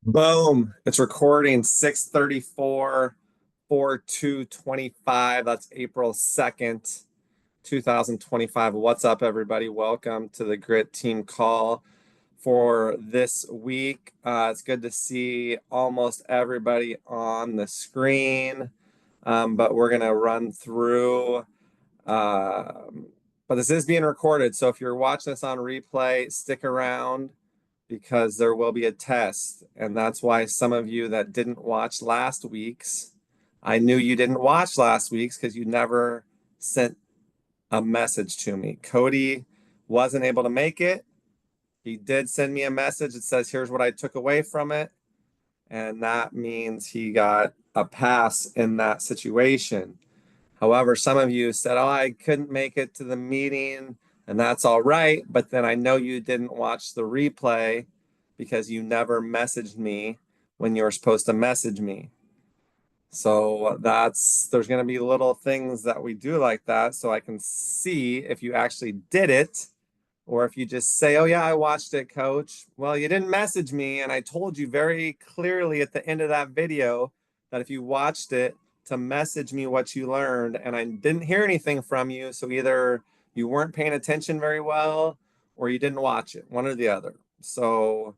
Boom. It's recording 6:34, 4/2/25. That's April 2nd, 2025. What's up, everybody? Welcome to the Grit Team call for this week. It's good to see almost everybody on the screen, but we're going to run through. But this is being recorded, so if you're watching this on replay, stick around because there will be a test. And that's why some of you that didn't watch last week's, I knew you didn't watch last week's because you never sent a message to me. Cody wasn't able to make it. He did send me a message that says, here's what I took away from it. And that means he got a pass in that situation. However, some of you said, oh, I couldn't make it to the meeting, and that's all right. But then I know you didn't watch the replay because you never messaged me when you were supposed to message me. So there's going to be little things that we do like that so I can see if you actually did it or if you just say, oh, yeah, I watched it, coach. Well, you didn't message me, and I told you very clearly at the end of that video that if you watched it, to message me what you learned, and I didn't hear anything from you. So either you weren't paying attention very well or you didn't watch it, one or the other. So,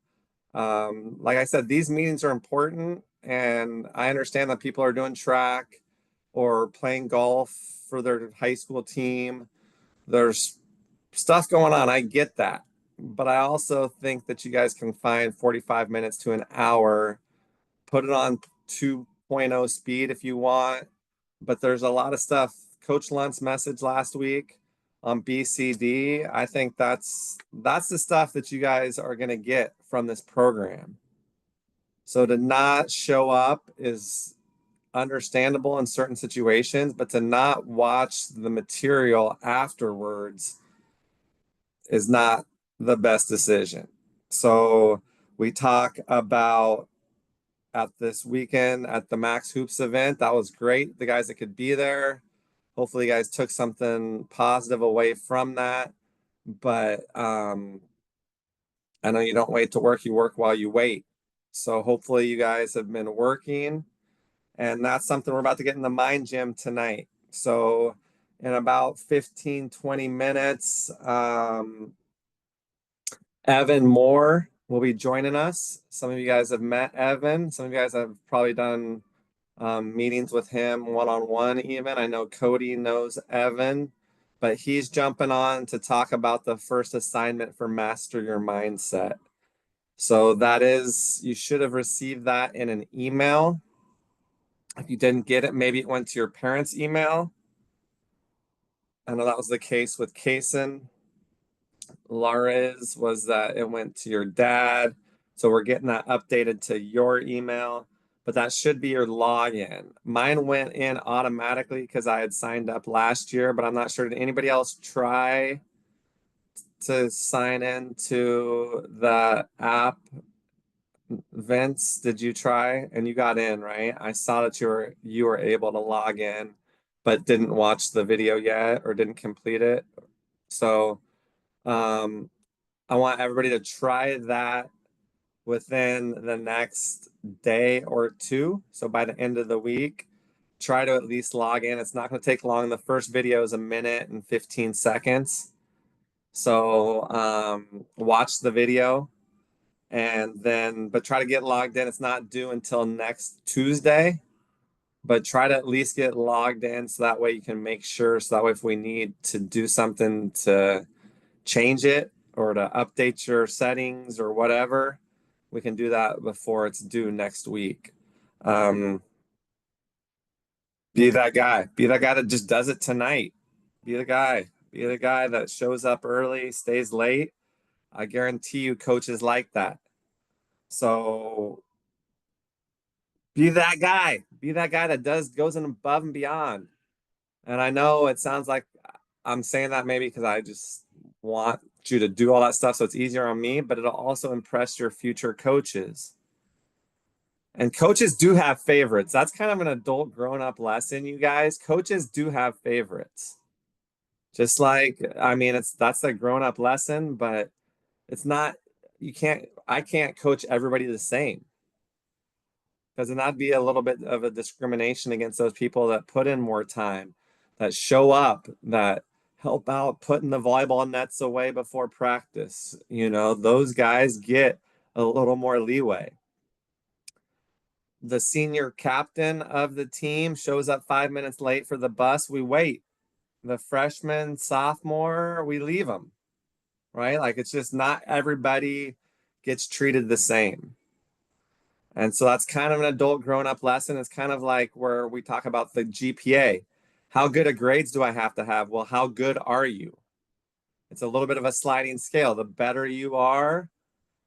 like I said, these meetings are important, and I understand that people are doing track or playing golf for their high school team. There's stuff going on. I get that. But I also think that you guys can find 45 minutes to an hour, put it on 2.0 speed if you want. But there's a lot of stuff. Coach Lunt's message last week on BCD, I think that's the stuff that you guys are going to get from this program. So to not show up is understandable in certain situations, but to not watch the material afterwards is not the best decision. So we talk about at this weekend at the Max Hoops event. That was great. The guys that could be there. Hopefully you guys took something positive away from that. But I know you don't wait to work, you work while you wait. So hopefully you guys have been working. And that's something we're about to get in the mind gym tonight. So in about 15, 20 minutes, Evan Moore will be joining us. Some of you guys have met Evan. Some of you guys have probably done meetings with him one-on-one even. I know Cody knows Evan, but he's jumping on to talk about the first assignment for Master Your Mindset. So that is, you should have received that in an email. If you didn't get it, maybe it went to your parents' email. I know that was the case with Kaysen. Laura's was that it went to your dad. So we're getting that updated to your email, but that should be your login. Mine went in automatically because I had signed up last year, but I'm not sure. Did anybody else try to sign in to the app? Vince, did you try? And you got in, right? I saw that you were able to log in, but didn't watch the video yet or didn't complete it. So um, I want everybody to try that within the next day or two. So by the end of the week, try to at least log in. It's not going to take long. The first video is 1 minute and 15 seconds. So watch the video and then, but try to get logged in. It's not due until next Tuesday, but try to at least get logged in so that way you can make sure. So that way, if we need to do something to change it or to update your settings or whatever, we can do that before it's due next week. Be that guy. Be that guy that just does it tonight. Be the guy. Be the guy that shows up early, stays late. I guarantee you coaches like that. So be that guy. Be that guy that goes in above and beyond. And I know it sounds like I'm saying that maybe because I just want you to do all that stuff so it's easier on me, but it'll also impress your future coaches. And coaches do have favorites. That's kind of an adult grown-up lesson, you guys. Coaches do have favorites. Just like, I mean, that's a grown-up lesson, but it's not, I can't coach everybody the same. Because then that'd be a little bit of a discrimination against those people that put in more time, that show up, that help out putting the volleyball nets away before practice. Those guys get a little more leeway. The senior captain of the team shows up 5 minutes late for the bus. We wait. The freshman, sophomore, we leave them, right? Like it's just not everybody gets treated the same. And so that's kind of an adult grown up lesson. It's kind of like where we talk about the GPA. How good of grades do I have to have? Well, how good are you? It's a little bit of a sliding scale. The better you are,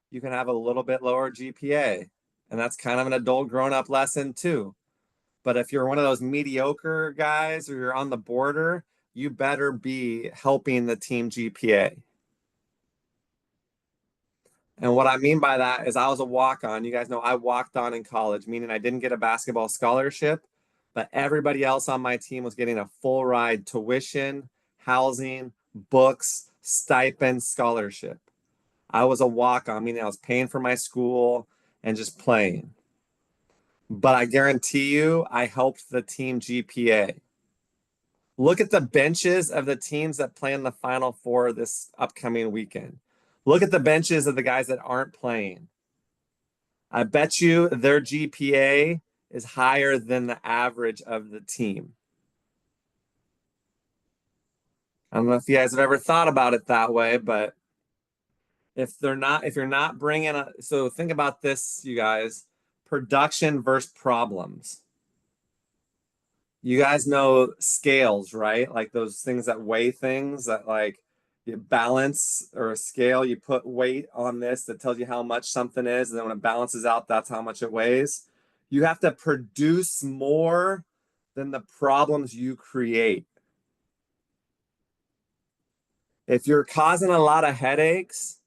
you can have a little bit lower GPA. And that's kind of an adult grown up lesson too. But if you're one of those mediocre guys or you're on the border, you better be helping the team GPA. And what I mean by that is I was a walk-on. You guys know I walked on in college, meaning I didn't get a basketball scholarship, but everybody else on my team was getting a full ride tuition, housing, books, stipend, scholarship. I was a walk-on, meaning I was paying for my school and just playing. But I guarantee you, I helped the team GPA. Look at the benches of the teams that play in the Final Four this upcoming weekend. Look at the benches of the guys that aren't playing. I bet you their GPA is higher than the average of the team. I don't know if you guys have ever thought about it that way, but if you're not bringing so think about this, you guys, production versus problems. You guys know scales, right? Like those things that weigh things that like you balance or a scale, you put weight on this that tells you how much something is, and then when it balances out, that's how much it weighs. You have to produce more than the problems you create. If you're causing a lot of headaches,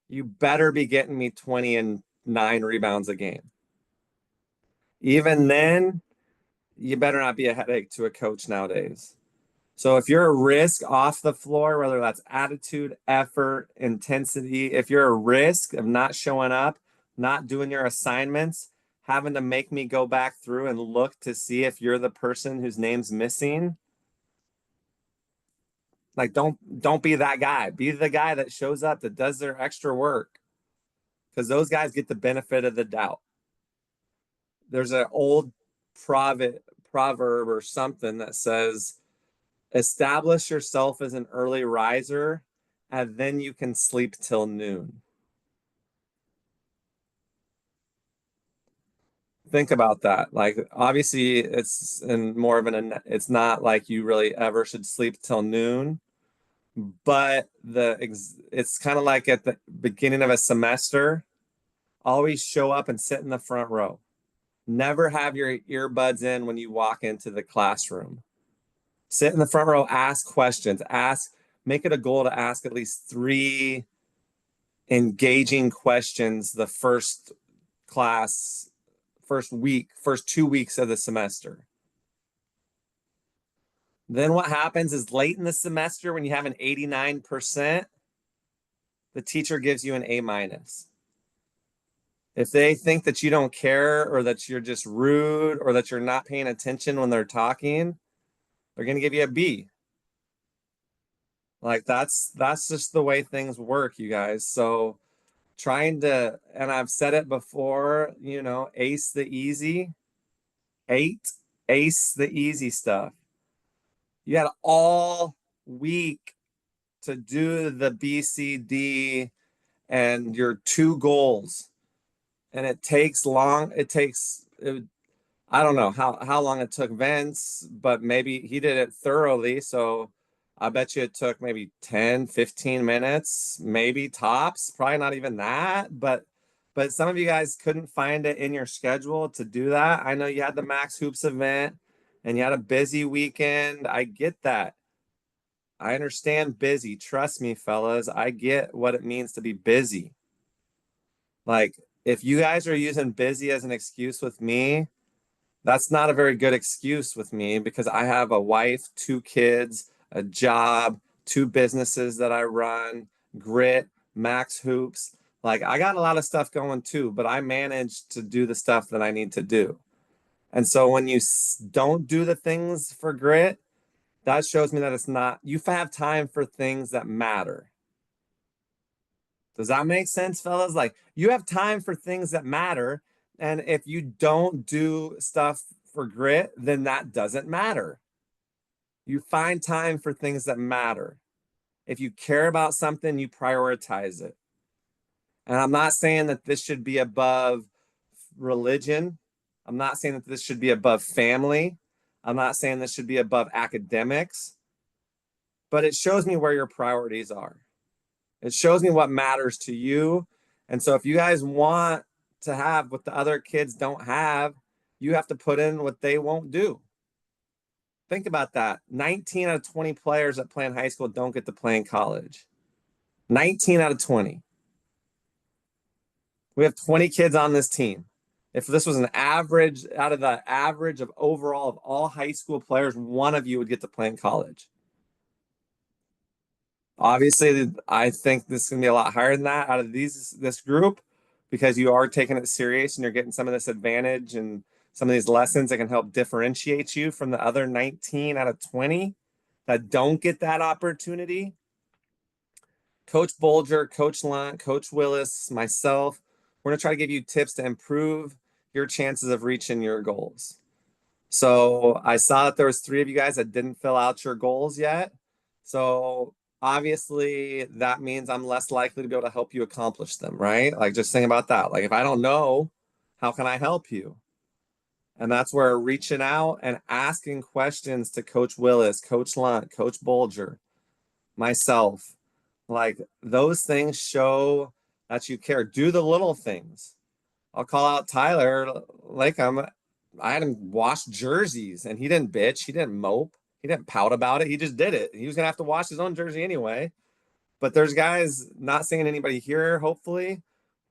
you better be getting me 20 and 9 rebounds a game. Even then, you better not be a headache to a coach nowadays. So if you're a risk off the floor, whether that's attitude, effort, intensity, if you're a risk of not showing up, not doing your assignments, having to make me go back through and look to see if you're the person whose name's missing, like don't be that guy. Be the guy that shows up, that does their extra work. Because those guys get the benefit of the doubt. There's an old proverb or something that says, establish yourself as an early riser, and then you can sleep till noon. Think about that. Like, obviously, it's in more of it's not like you really ever should sleep till noon, but it's kind of like at the beginning of a semester, always show up and sit in the front row. Never have your earbuds in when you walk into the classroom. Sit in the front row, ask questions, make it a goal to ask at least 3 engaging questions the first week, first 2 weeks of the semester. Then what happens is late in the semester, when you have an 89%, the teacher gives you an A-. If they think that you don't care or that you're just rude or that you're not paying attention when they're talking, they're going to give you a B. Like that's just the way things work, you guys. So and I've said it before, ace the easy, ace the easy stuff. You got all week to do the BCD and your 2 goals. And it takes long. I don't know how long it took Vince, but maybe he did it thoroughly. So I bet you it took maybe 10, 15 minutes, maybe tops, probably not even that. But some of you guys couldn't find it in your schedule to do that. I know you had the Max Hoops event and you had a busy weekend. I get that. I understand busy. Trust me, fellas. I get what it means to be busy. Like, if you guys are using busy as an excuse with me, that's not a very good excuse with me because I have a wife, 2 kids, a job, 2 businesses that I run, Grit, Max Hoops. Like I got a lot of stuff going too, but I manage to do the stuff that I need to do. And so when you don't do the things for grit, that shows me that it's not, you have time for things that matter. Does that make sense, fellas? Like you have time for things that matter. And if you don't do stuff for grit, then that doesn't matter. You find time for things that matter. If you care about something, you prioritize it. And I'm not saying that this should be above religion. I'm not saying that this should be above family. I'm not saying this should be above academics, but it shows me where your priorities are. It shows me what matters to you. And so if you guys want to have what the other kids don't have, you have to put in what they won't do. Think about that. 19 out of 20 players that play in high school don't get to play in college. 19 out of 20. We have 20 kids on this team. If this was an average out of the average of overall of all high school players, one of you would get to play in college. Obviously, I think this is going to be a lot higher than that out of this group because you are taking it serious and you're getting some of this advantage and some of these lessons that can help differentiate you from the other 19 out of 20 that don't get that opportunity. Coach Bolger, Coach Lunt, Coach Willis, myself, we're going to try to give you tips to improve your chances of reaching your goals. So I saw that there was 3 of you guys that didn't fill out your goals yet. So obviously that means I'm less likely to be able to help you accomplish them, right? Like just think about that. Like if I don't know, how can I help you? And that's where reaching out and asking questions to Coach Willis, Coach Lunt, Coach Bolger, myself, like those things show that you care. Do the little things. I'll call out Tyler. Like I had him wash jerseys and he didn't bitch. He didn't mope. He didn't pout about it. He just did it. He was gonna have to wash his own jersey anyway. But there's guys, not saying anybody here, hopefully,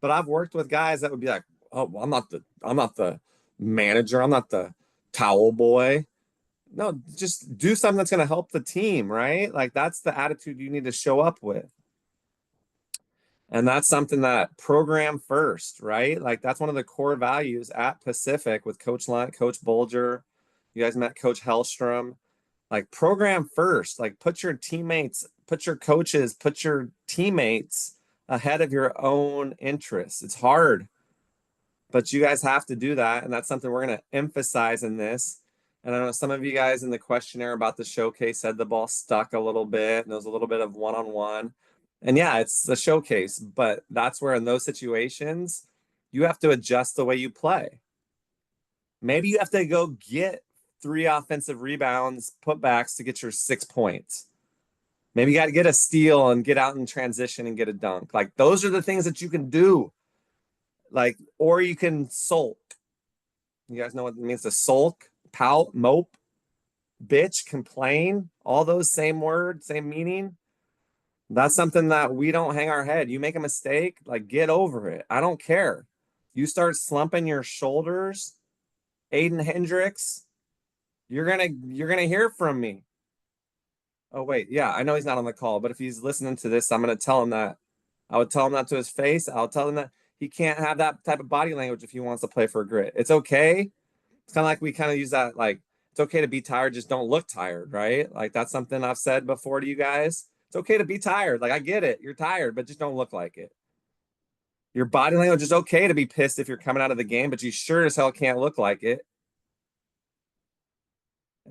but I've worked with guys that would be like, oh, well, I'm not the manager. I'm not the towel boy. No, just do something that's gonna help the team, right? Like that's the attitude you need to show up with. And that's something that program first, right? Like that's one of the core values at Pacific with Coach Lunt, Coach Bolger. You guys met Coach Hellstrom. Like program first, like put your teammates, put your coaches, put your teammates ahead of your own interests. It's hard, but you guys have to do that. And that's something we're going to emphasize in this. And I know some of you guys in the questionnaire about the showcase said the ball stuck a little bit and there was a little bit of one-on-one. And yeah, it's the showcase, but that's where in those situations, you have to adjust the way you play. Maybe you have to go get 3 offensive rebounds, putbacks to get your 6 points. Maybe you got to get a steal and get out in transition and get a dunk. Like those are the things that you can do. Like, or you can sulk. You guys know what it means to sulk, pout, mope, bitch, complain, all those same words, same meaning. That's something that we don't hang our head. You make a mistake, like get over it. I don't care. You start slumping your shoulders, Aiden Hendricks, you're gonna hear from me. Oh wait, yeah, I know he's not on the call, but if he's listening to this, I'm gonna tell him that. I would tell him that to his face. I'll tell him that he can't have that type of body language if he wants to play for grit. It's okay. It's kind of like we kind of use that like it's okay to be tired, just don't look tired, right? Like that's something I've said before to you guys. It's okay to be tired. Like I get it. You're tired, but just don't look like it. Your body language is okay to be pissed if you're coming out of the game, but you sure as hell can't look like it.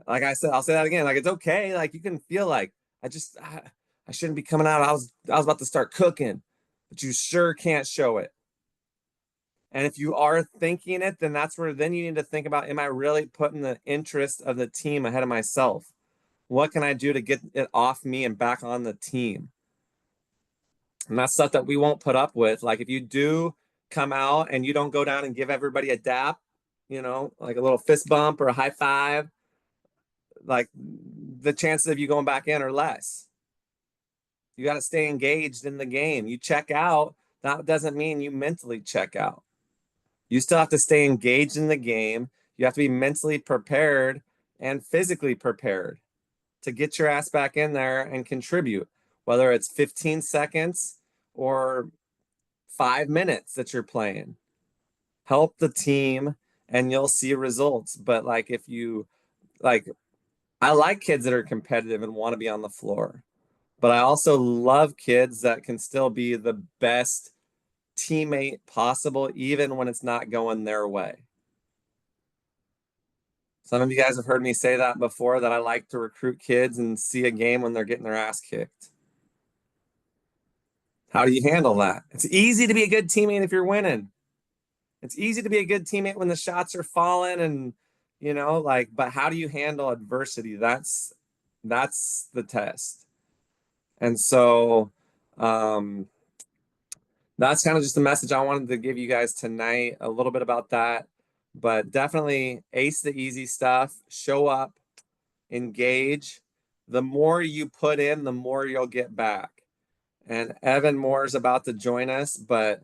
Like I said, I'll say that again. Like it's okay. Like you can feel like I shouldn't be coming out. I was about to start cooking, but you sure can't show it. And if you are thinking it, then that's where then you need to think about, am I really putting the interest of the team ahead of myself? What can I do to get it off me and back on the team? And that's stuff that we won't put up with. Like if you do come out and you don't go down and give everybody a dap, like a little fist bump or a high five, like the chances of you going back in are less. You got to stay engaged in the game. You check out, that doesn't mean you mentally check out. You still have to stay engaged in the game. You have to be mentally prepared and physically prepared to get your ass back in there and contribute, whether it's 15 seconds or 5 minutes that you're playing. Help the team and you'll see results. But like if you like I like kids that are competitive and want to be on the floor. But I also love kids that can still be the best teammate possible, even when it's not going their way. Some of you guys have heard me say that before, that I like to recruit kids and see a game when they're getting their ass kicked. How do you handle that? It's easy to be a good teammate if you're winning. It's easy to be a good teammate when the shots are falling and like, but how do you handle adversity? That's the test. And so um that's kind of just the message I wanted to give you guys tonight, a little bit about that. But definitely ace the easy stuff, show up, engage. The more you put in, the more you'll get back. And Evan Moore is about to join us, but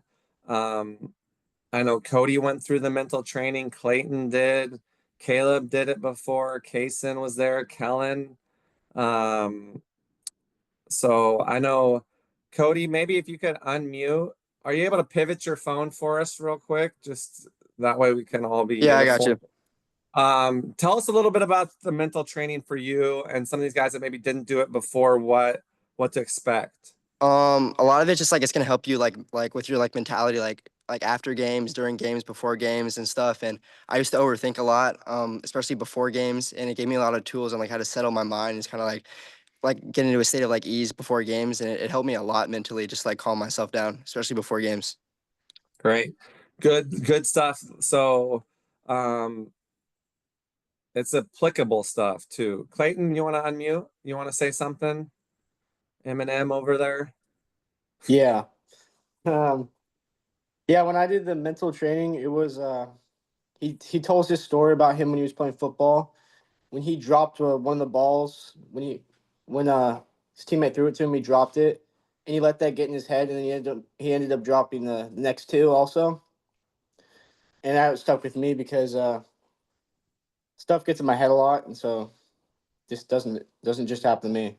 I know Cody went through the mental training, Clayton did, Caleb did it before, Kaysen was there, Kellen. Um, so I know Cody, maybe if you could unmute, are you able to pivot your phone for us real quick? Just that way we can all be Yeah, I got uniform. you. Tell us a little bit about the mental training for you and some of these guys that maybe didn't do it before, what to expect. A lot of it just like it's gonna help you like with your like mentality, like after games, during games, before games and stuff. And I used to overthink a lot, especially before games, and it gave me a lot of tools on like how to settle my mind. It's kind of like get into a state of like ease before games, and it helped me a lot mentally, just like calm myself down, especially before games. Great. Good stuff. So, um, it's applicable stuff too. Clayton, you want to unmute? You want to say something? Eminem over there. Yeah. Um, yeah, when I did the mental training, it was he told us this story about him when he was playing football. When he dropped one of the balls, when his teammate threw it to him, he dropped it, and he let that get in his head, and then he ended up dropping the next two also. And that stuck with me because stuff gets in my head a lot, and so this doesn't just happen to me.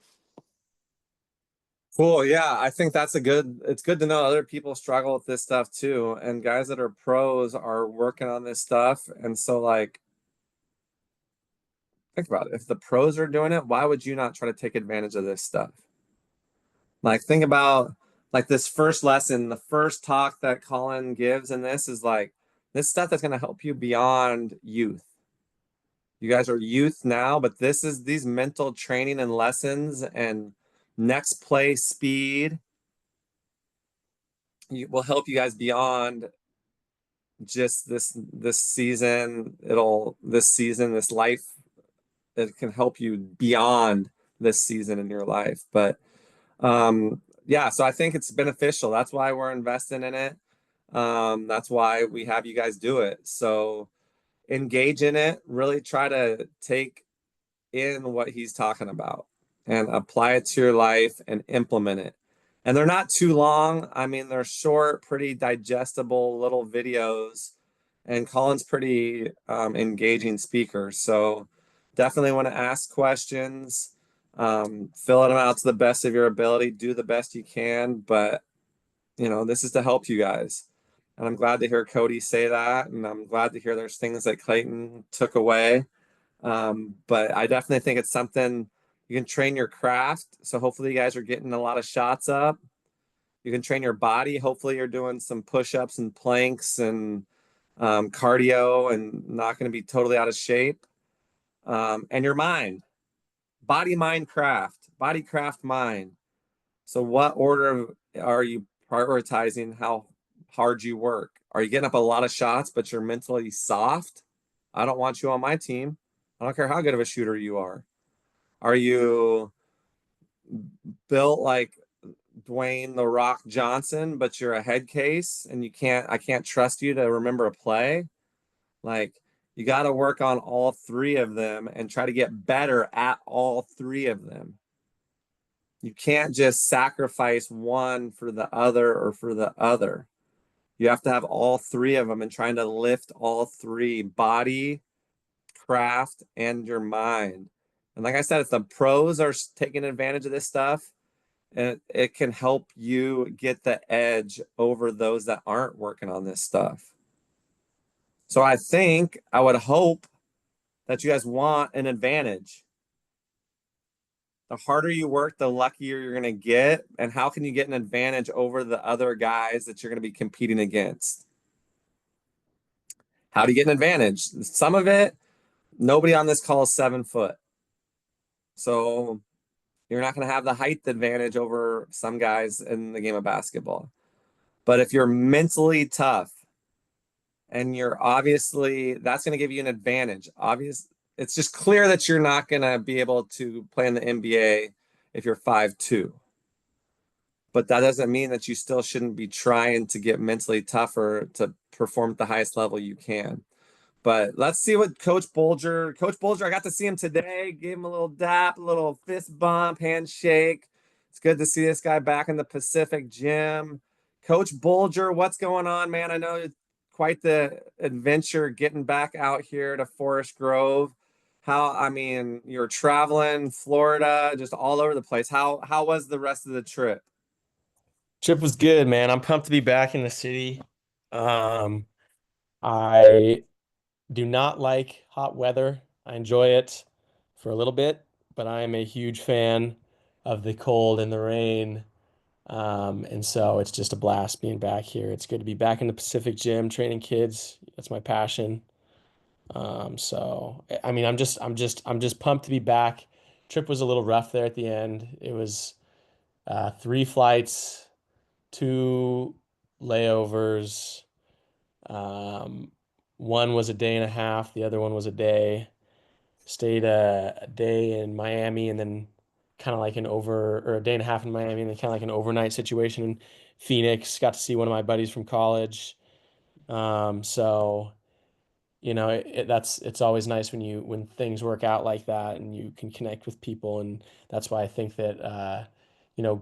Cool. Yeah, I think it's good to know other people struggle with this stuff too. And guys that are pros are working on this stuff. And so, like, think about it. If the pros are doing it, why would you not try to take advantage of this stuff? Like, think about like this first lesson, the first talk that Colin gives in this is like this stuff that's going to help you beyond youth. You guys are youth now, but this is these mental training and lessons and next play speed will help you guys beyond just this season. This life, it can help you beyond this season in your life. But yeah, so I think it's beneficial. That's why we're investing in it. That's why we have you guys do it. So engage in it, really try to take in what he's talking about and apply it to your life and implement it. And they're not too long. I mean, they're short, pretty digestible little videos. And Colin's pretty engaging speaker. So definitely want to ask questions, fill them out to the best of your ability, do the best you can. But, this is to help you guys. And I'm glad to hear Cody say that. And I'm glad to hear there's things that Clayton took away. But I definitely think it's something you can train your craft. So hopefully you guys are getting a lot of shots up. You can train your body. Hopefully you're doing some push-ups and planks and cardio and not going to be totally out of shape. And your mind, body, mind, craft, body, craft, mind. So what order are you prioritizing how hard you work? Are you getting up a lot of shots, but you're mentally soft? I don't want you on my team. I don't care how good of a shooter you are. Are you built like Dwayne the Rock Johnson, but you're a head case and I can't trust you to remember a play? Like, you got to work on all three of them and try to get better at all three of them. You can't just sacrifice one for the other or for the other. You have to have all three of them and trying to lift all three: body, craft, and your mind. And like I said, if the pros are taking advantage of this stuff and it can help you get the edge over those that aren't working on this stuff. So I would hope that you guys want an advantage. The harder you work, the luckier you're going to get. And how can you get an advantage over the other guys that you're going to be competing against? How do you get an advantage? Some of it, nobody on this call is 7 foot. So you're not going to have the height advantage over some guys in the game of basketball. But if you're mentally tough and you're obviously, that's going to give you an advantage. It's just clear that you're not going to be able to play in the NBA if you're 5'2". But that doesn't mean that you still shouldn't be trying to get mentally tougher to perform at the highest level you can. But let's see what Coach Bulger, I got to see him today. Gave him a little dap, a little fist bump, handshake. It's good to see this guy back in the Pacific Gym. Coach Bulger, what's going on, man? I know it's quite the adventure getting back out here to Forest Grove. I mean, you're traveling Florida, just all over the place. How was the rest of the trip? Trip was good, man. I'm pumped to be back in the city. I do not like hot weather. I enjoy it for a little bit, but I am a huge fan of the cold and the rain. And so it's just a blast being back here. It's good to be back in the Pacific Gym training kids. That's my passion. So I mean, I'm just pumped to be back. Trip was a little rough there at the end. It was 3 flights, 2 layovers. Um, one was a day and a half, the other one was a day. Stayed a day in Miami and then kind of like a day and a half in Miami and then kind of like an overnight situation in Phoenix. Got to see one of my buddies from college. So it's always nice when things work out like that and you can connect with people, and that's why I think that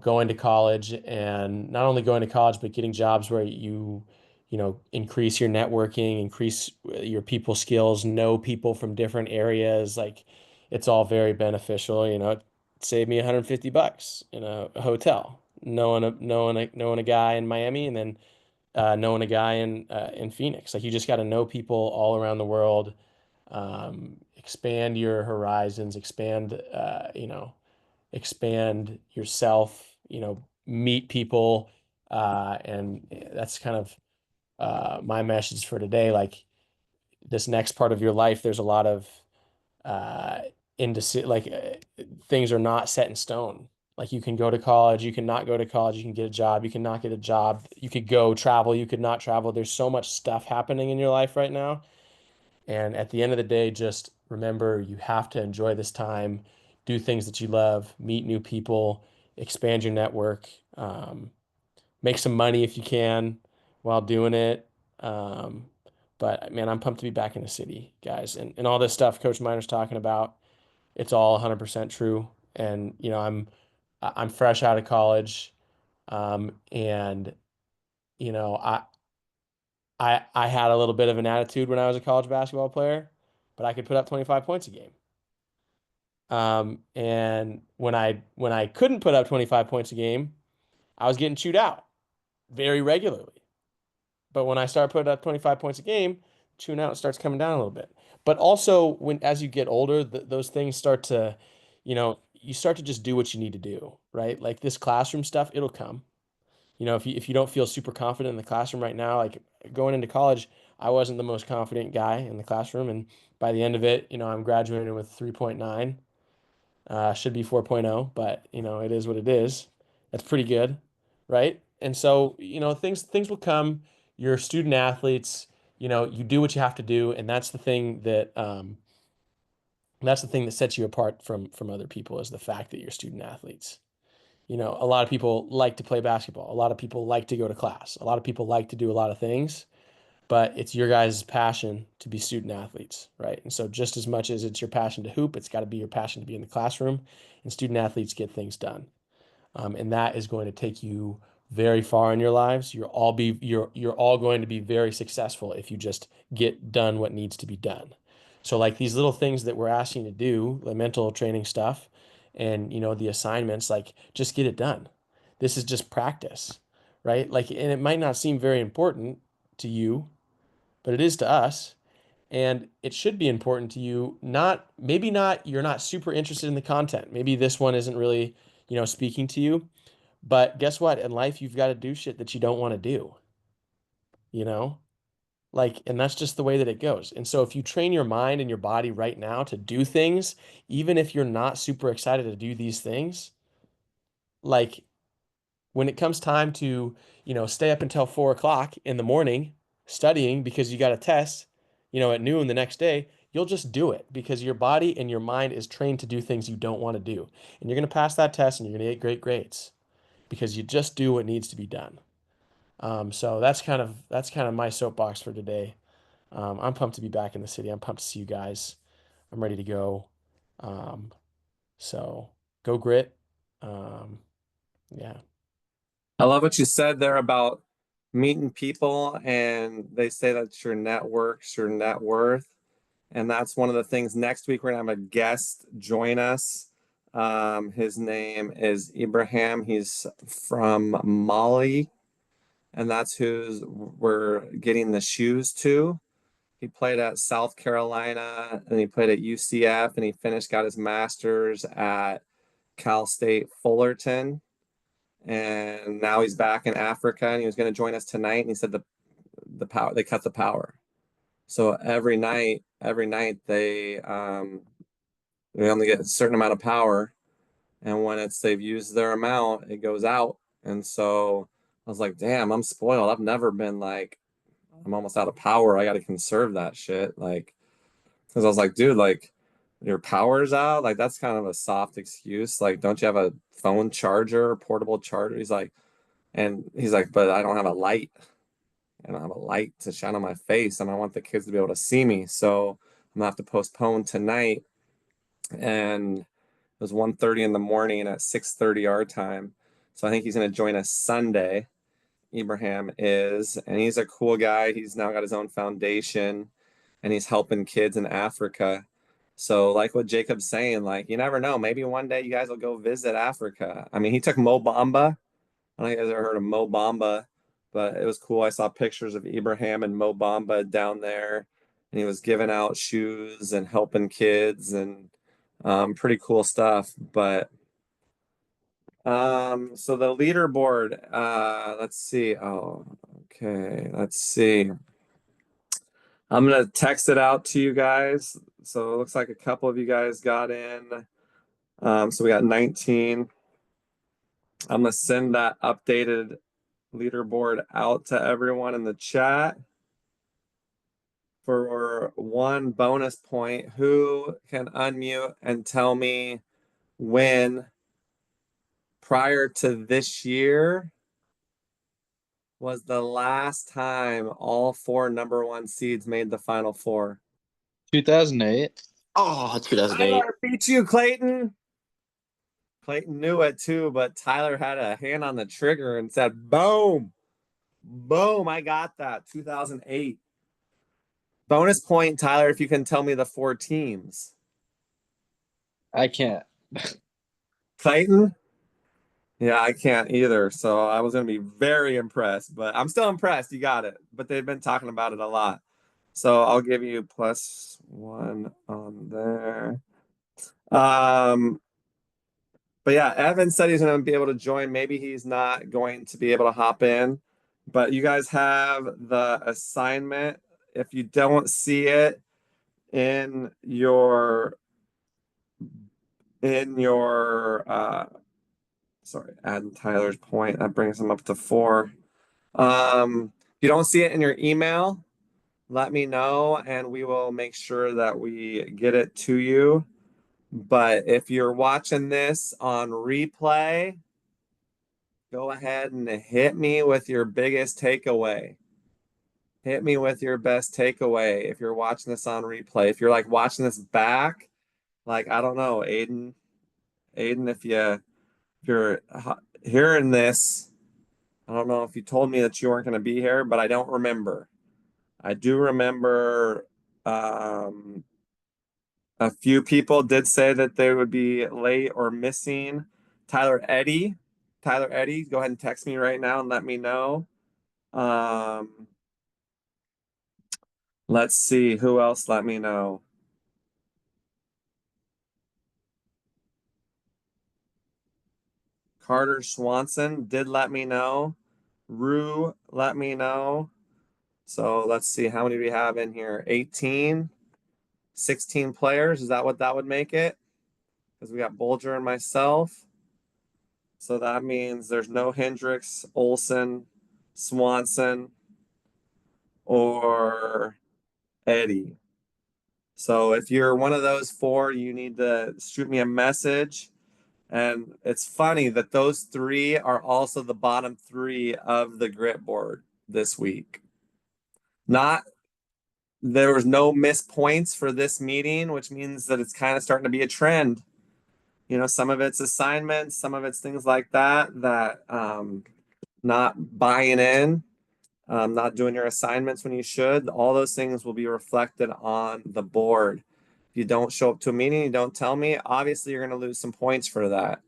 going to college, and not only going to college but getting jobs where you increase your networking, increase your people skills, know people from different areas, like it's all very beneficial. It saved me $150 in a hotel, knowing a guy in Miami, and then knowing a guy in Phoenix. Like you just got to know people all around the world, expand your horizons, expand yourself, meet people, and that's kind of my message for today. Like this next part of your life, there's a lot of uh, things are not set in stone. Like you can go to college, you can not go to college, you can get a job, you can not get a job, you could go travel, you could not travel. There's so much stuff happening in your life right now. And at the end of the day, just remember you have to enjoy this time, do things that you love, meet new people, expand your network, make some money if you can while doing it. Um, but man, I'm pumped to be back in the city, guys. And all this stuff Coach Miner's talking about, it's all 100% true. And I'm fresh out of college, and you know I I had a little bit of an attitude when I was a college basketball player, but I could put up 25 points a game. And when I couldn't put up 25 points a game, I was getting chewed out very regularly. But when I start putting up 25 points a game, chewing out starts coming down a little bit. But also as you get older, those things start to, you start to just do what you need to do, right? Like this classroom stuff, it'll come. If you don't feel super confident in the classroom right now, like going into college, I wasn't the most confident guy in the classroom, and by the end of it, I'm graduating with 3.9. Should be 4.0, but it is what it is. That's pretty good, right? And so, things will come. You're student athletes, you do what you have to do, and that's the thing that sets you apart from other people, is the fact that you're student athletes. A lot of people like to play basketball. A lot of people like to go to class. A lot of people like to do a lot of things, but it's your guys' passion to be student athletes, right? And so just as much as it's your passion to hoop, it's got to be your passion to be in the classroom, and student athletes get things done. And that is going to take you very far in your lives. You're all going to be very successful if you just get done what needs to be done. So like these little things that we're asking you to do, the mental training stuff, and the assignments, like just get it done. This is just practice, right? Like, and it might not seem very important to you, but it is to us. And it should be important to you. Maybe not, you're not super interested in the content. Maybe this one isn't really, speaking to you. But guess what? In life, you've got to do shit that you don't want to do, you know? And that's just the way that it goes. And so if you train your mind and your body right now to do things, even if you're not super excited to do these things, like when it comes time to, stay up until 4 o'clock in the morning studying because you got a test, at noon the next day, you'll just do it because your body and your mind is trained to do things you don't want to do. And you're going to pass that test and you're going to get great grades because you just do what needs to be done. So that's kind of my soapbox for today. I'm pumped to be back in the city. I'm pumped to see you guys. I'm ready to go. Um, so go grit. Yeah. I love what you said there about meeting people, and they say that's your network's your net worth. And that's one of the things. Next week, we're gonna have a guest join us. His name is Ibrahim. He's from Mali, and that's who we're getting the shoes to. He played at South Carolina, and he played at UCF, and he got his master's at Cal State Fullerton. And now he's back in Africa, and he was going to join us tonight. And he said the power, they cut the power. So every night they only get a certain amount of power, and when they've used their amount, it goes out. And so I was like, damn, I'm spoiled. I've never been like, I'm almost out of power. I got to conserve that shit. Like, because I was like, dude, like your power's out. Like that's kind of a soft excuse. Like, don't you have a phone charger, portable charger? He's like, but I don't have a light. I don't have a light to shine on my face, and I want the kids to be able to see me. So I'm gonna have to postpone tonight. And it was 1:30 in the morning at 6:30 our time. So I think he's gonna join us Sunday. Ibrahim is, and he's a cool guy. He's now got his own foundation, and he's helping kids in Africa. So, like what Jacob's saying, like you never know. Maybe one day you guys will go visit Africa. I mean, he took Mo Bamba. I don't know if you guys ever heard of Mo Bamba, but it was cool. I saw pictures of Ibrahim and Mo Bamba down there, and he was giving out shoes and helping kids and pretty cool stuff. But so the leaderboard, let's see. Oh, okay, let's see. I'm gonna text it out to you guys. So it looks like a couple of you guys got in. So we got 19. I'm gonna send that updated leaderboard out to everyone in the chat. For one bonus point, who can unmute and tell me when prior to this year was the last time all four number one seeds made the Final Four? 2008. Oh, 2008. Tyler beat you, Clayton. Clayton knew it too, but Tyler had a hand on the trigger and said, boom, boom, I got that. 2008. Bonus point, Tyler, if you can tell me the four teams. I can't. Clayton? Yeah, I can't either. So I was going to be very impressed, but I'm still impressed. You got it. But they've been talking about it a lot. So I'll give you +1 on there. But yeah, Evan said he's going to be able to join. Maybe he's not going to be able to hop in, but you guys have the assignment. If you don't see it in your sorry, add Tyler's point, that brings him up to 4. If you don't see it in your email, let me know and we will make sure that we get it to you. But if you're watching this on replay, go ahead and hit me with your biggest takeaway. Hit me with your best takeaway if you're watching this on replay. If you're like watching this back, like I don't know, Aiden, if you're hearing this, I don't know if you told me that you weren't going to be here, but I don't remember. I do remember a few people did say that they would be late or missing. Tyler Eddy Tyler Eddy, go ahead and text me right now and let me know. Let's see who else let me know. Carter Swanson did let me know. Rue let me know. So let's see how many we have in here. 18, 16 players. Is that what that would make it? Because we got Bulger and myself. So that means there's no Hendricks, Olson, Swanson, or Eddy. So if you're one of those four, you need to shoot me a message. And it's funny that those three are also the bottom three of the grit board this week. There was no missed points for this meeting, which means that it's kind of starting to be a trend. You know, some of it's assignments, some of it's things like that, not buying in, not doing your assignments when you should. All those things will be reflected on the board. If you don't show up to a meeting, you don't tell me, obviously you're going to lose some points for that.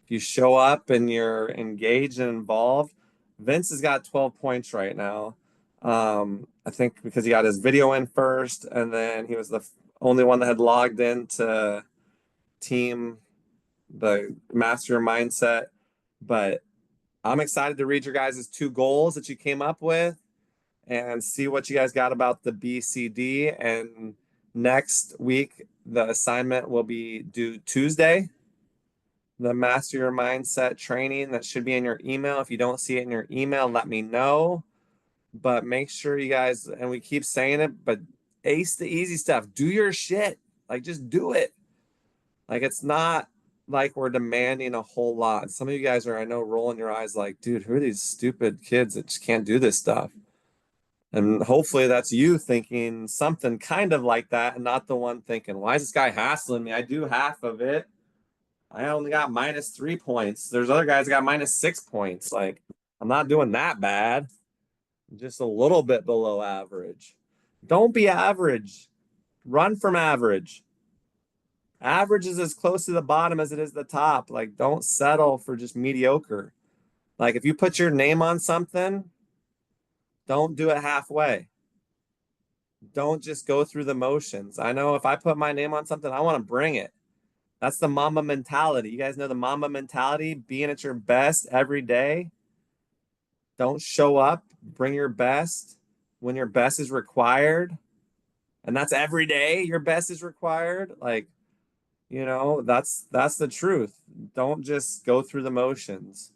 If you show up and you're engaged and involved, Vince has got 12 points right now. I think because he got his video in first, and then he was the only one that had logged into the Master Your Mindset. But I'm excited to read your guys' 2 goals that you came up with and see what you guys got about the BCD. And next week, the assignment will be due Tuesday. The Master Your Mindset training that should be in your email. If you don't see it in your email, let me know. But make sure you guys, and we keep saying it, but ace the easy stuff. Do your shit. Like, just do it. Like, it's not like we're demanding a whole lot. Some of you guys are, I know, rolling your eyes like, dude, who are these stupid kids that just can't do this stuff? And hopefully that's you thinking something kind of like that and not the one thinking, why is this guy hassling me? I do half of it. I only got -3 points. There's other guys that got -6 points. Like, I'm not doing that bad. I'm just a little bit below average. Don't be average. Run from average. Average is as close to the bottom as it is the top. Like, don't settle for just mediocre. Like, if you put your name on something, don't do it halfway. Don't just go through the motions. I know if I put my name on something, I want to bring it. That's the Mamba mentality. You guys know the Mamba mentality, being at your best every day. Don't show up, bring your best when your best is required. And that's every day your best is required. Like, you know, that's the truth. Don't just go through the motions.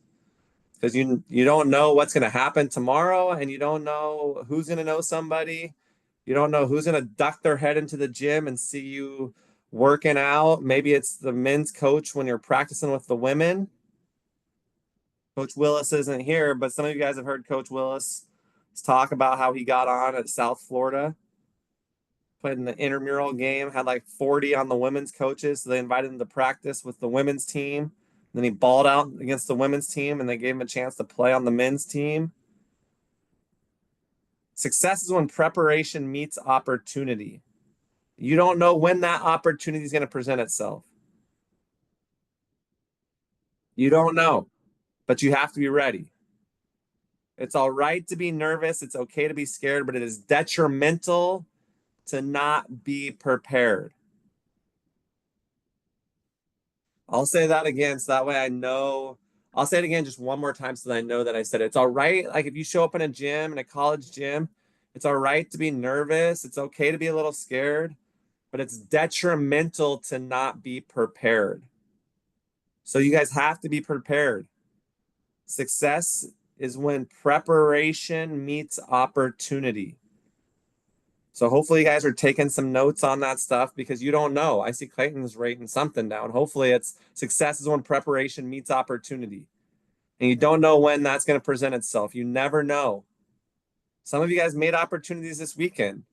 Because you don't know what's going to happen tomorrow, and you don't know who's going to know somebody. You don't know who's going to duck their head into the gym and see you working out. Maybe it's the men's coach when you're practicing with the women. Coach Willis isn't here, but some of you guys have heard Coach Willis talk about how he got on at South Florida. Played in the intramural game, had like 40 on the women's coaches. So they invited him to practice with the women's team. Then he balled out against the women's team, and they gave him a chance to play on the men's team. Success is when preparation meets opportunity. You don't know when that opportunity is going to present itself. You don't know, but you have to be ready. It's all right to be nervous. It's okay to be scared, but it is detrimental to not be prepared. I'll say that again, so that way I know. I'll say it again just one more time so that I know that I said it. It's all right. Like, if you show up in a gym, in a college gym, it's all right to be nervous. It's okay to be a little scared, but it's detrimental to not be prepared. So you guys have to be prepared. Success is when preparation meets opportunity. So hopefully you guys are taking some notes on that stuff, because you don't know. I see Clayton's writing something down. Hopefully it's success is when preparation meets opportunity. And you don't know when that's going to present itself. You never know. Some of you guys made opportunities this weekend,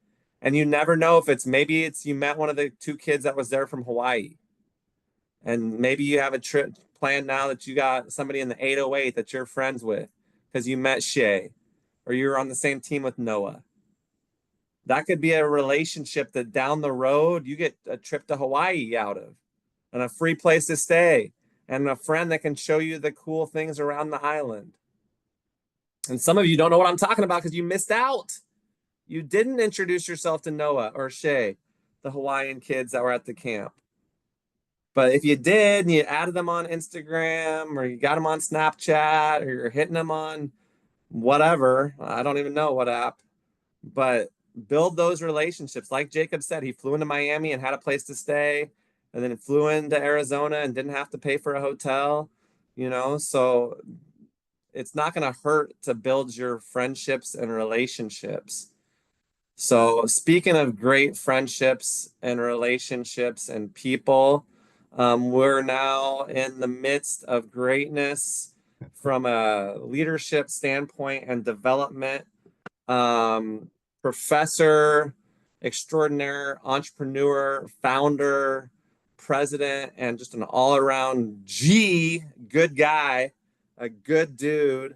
and you never know if maybe you met one of the 2 kids that was there from Hawaii. And maybe you have a trip planned now that you got somebody in the 808 that you're friends with because you met Shay, or you're on the same team with Noah. That could be a relationship that down the road you get a trip to Hawaii out of, and a free place to stay, and a friend that can show you the cool things around the island. And some of you don't know what I'm talking about because you missed out. You didn't introduce yourself to Noah or Shay, the Hawaiian kids that were at the camp. But if you did and you added them on Instagram or you got them on Snapchat or you're hitting them on whatever, I don't even know what app, but build those relationships. Like Jacob said, he flew into Miami and had a place to stay, and then flew into Arizona and didn't have to pay for a hotel, so it's not going to hurt to build your friendships and relationships. So speaking of great friendships and relationships and people, we're now in the midst of greatness from a leadership standpoint and development. Professor extraordinaire, entrepreneur, founder, president, and just an all-around good guy, a good dude.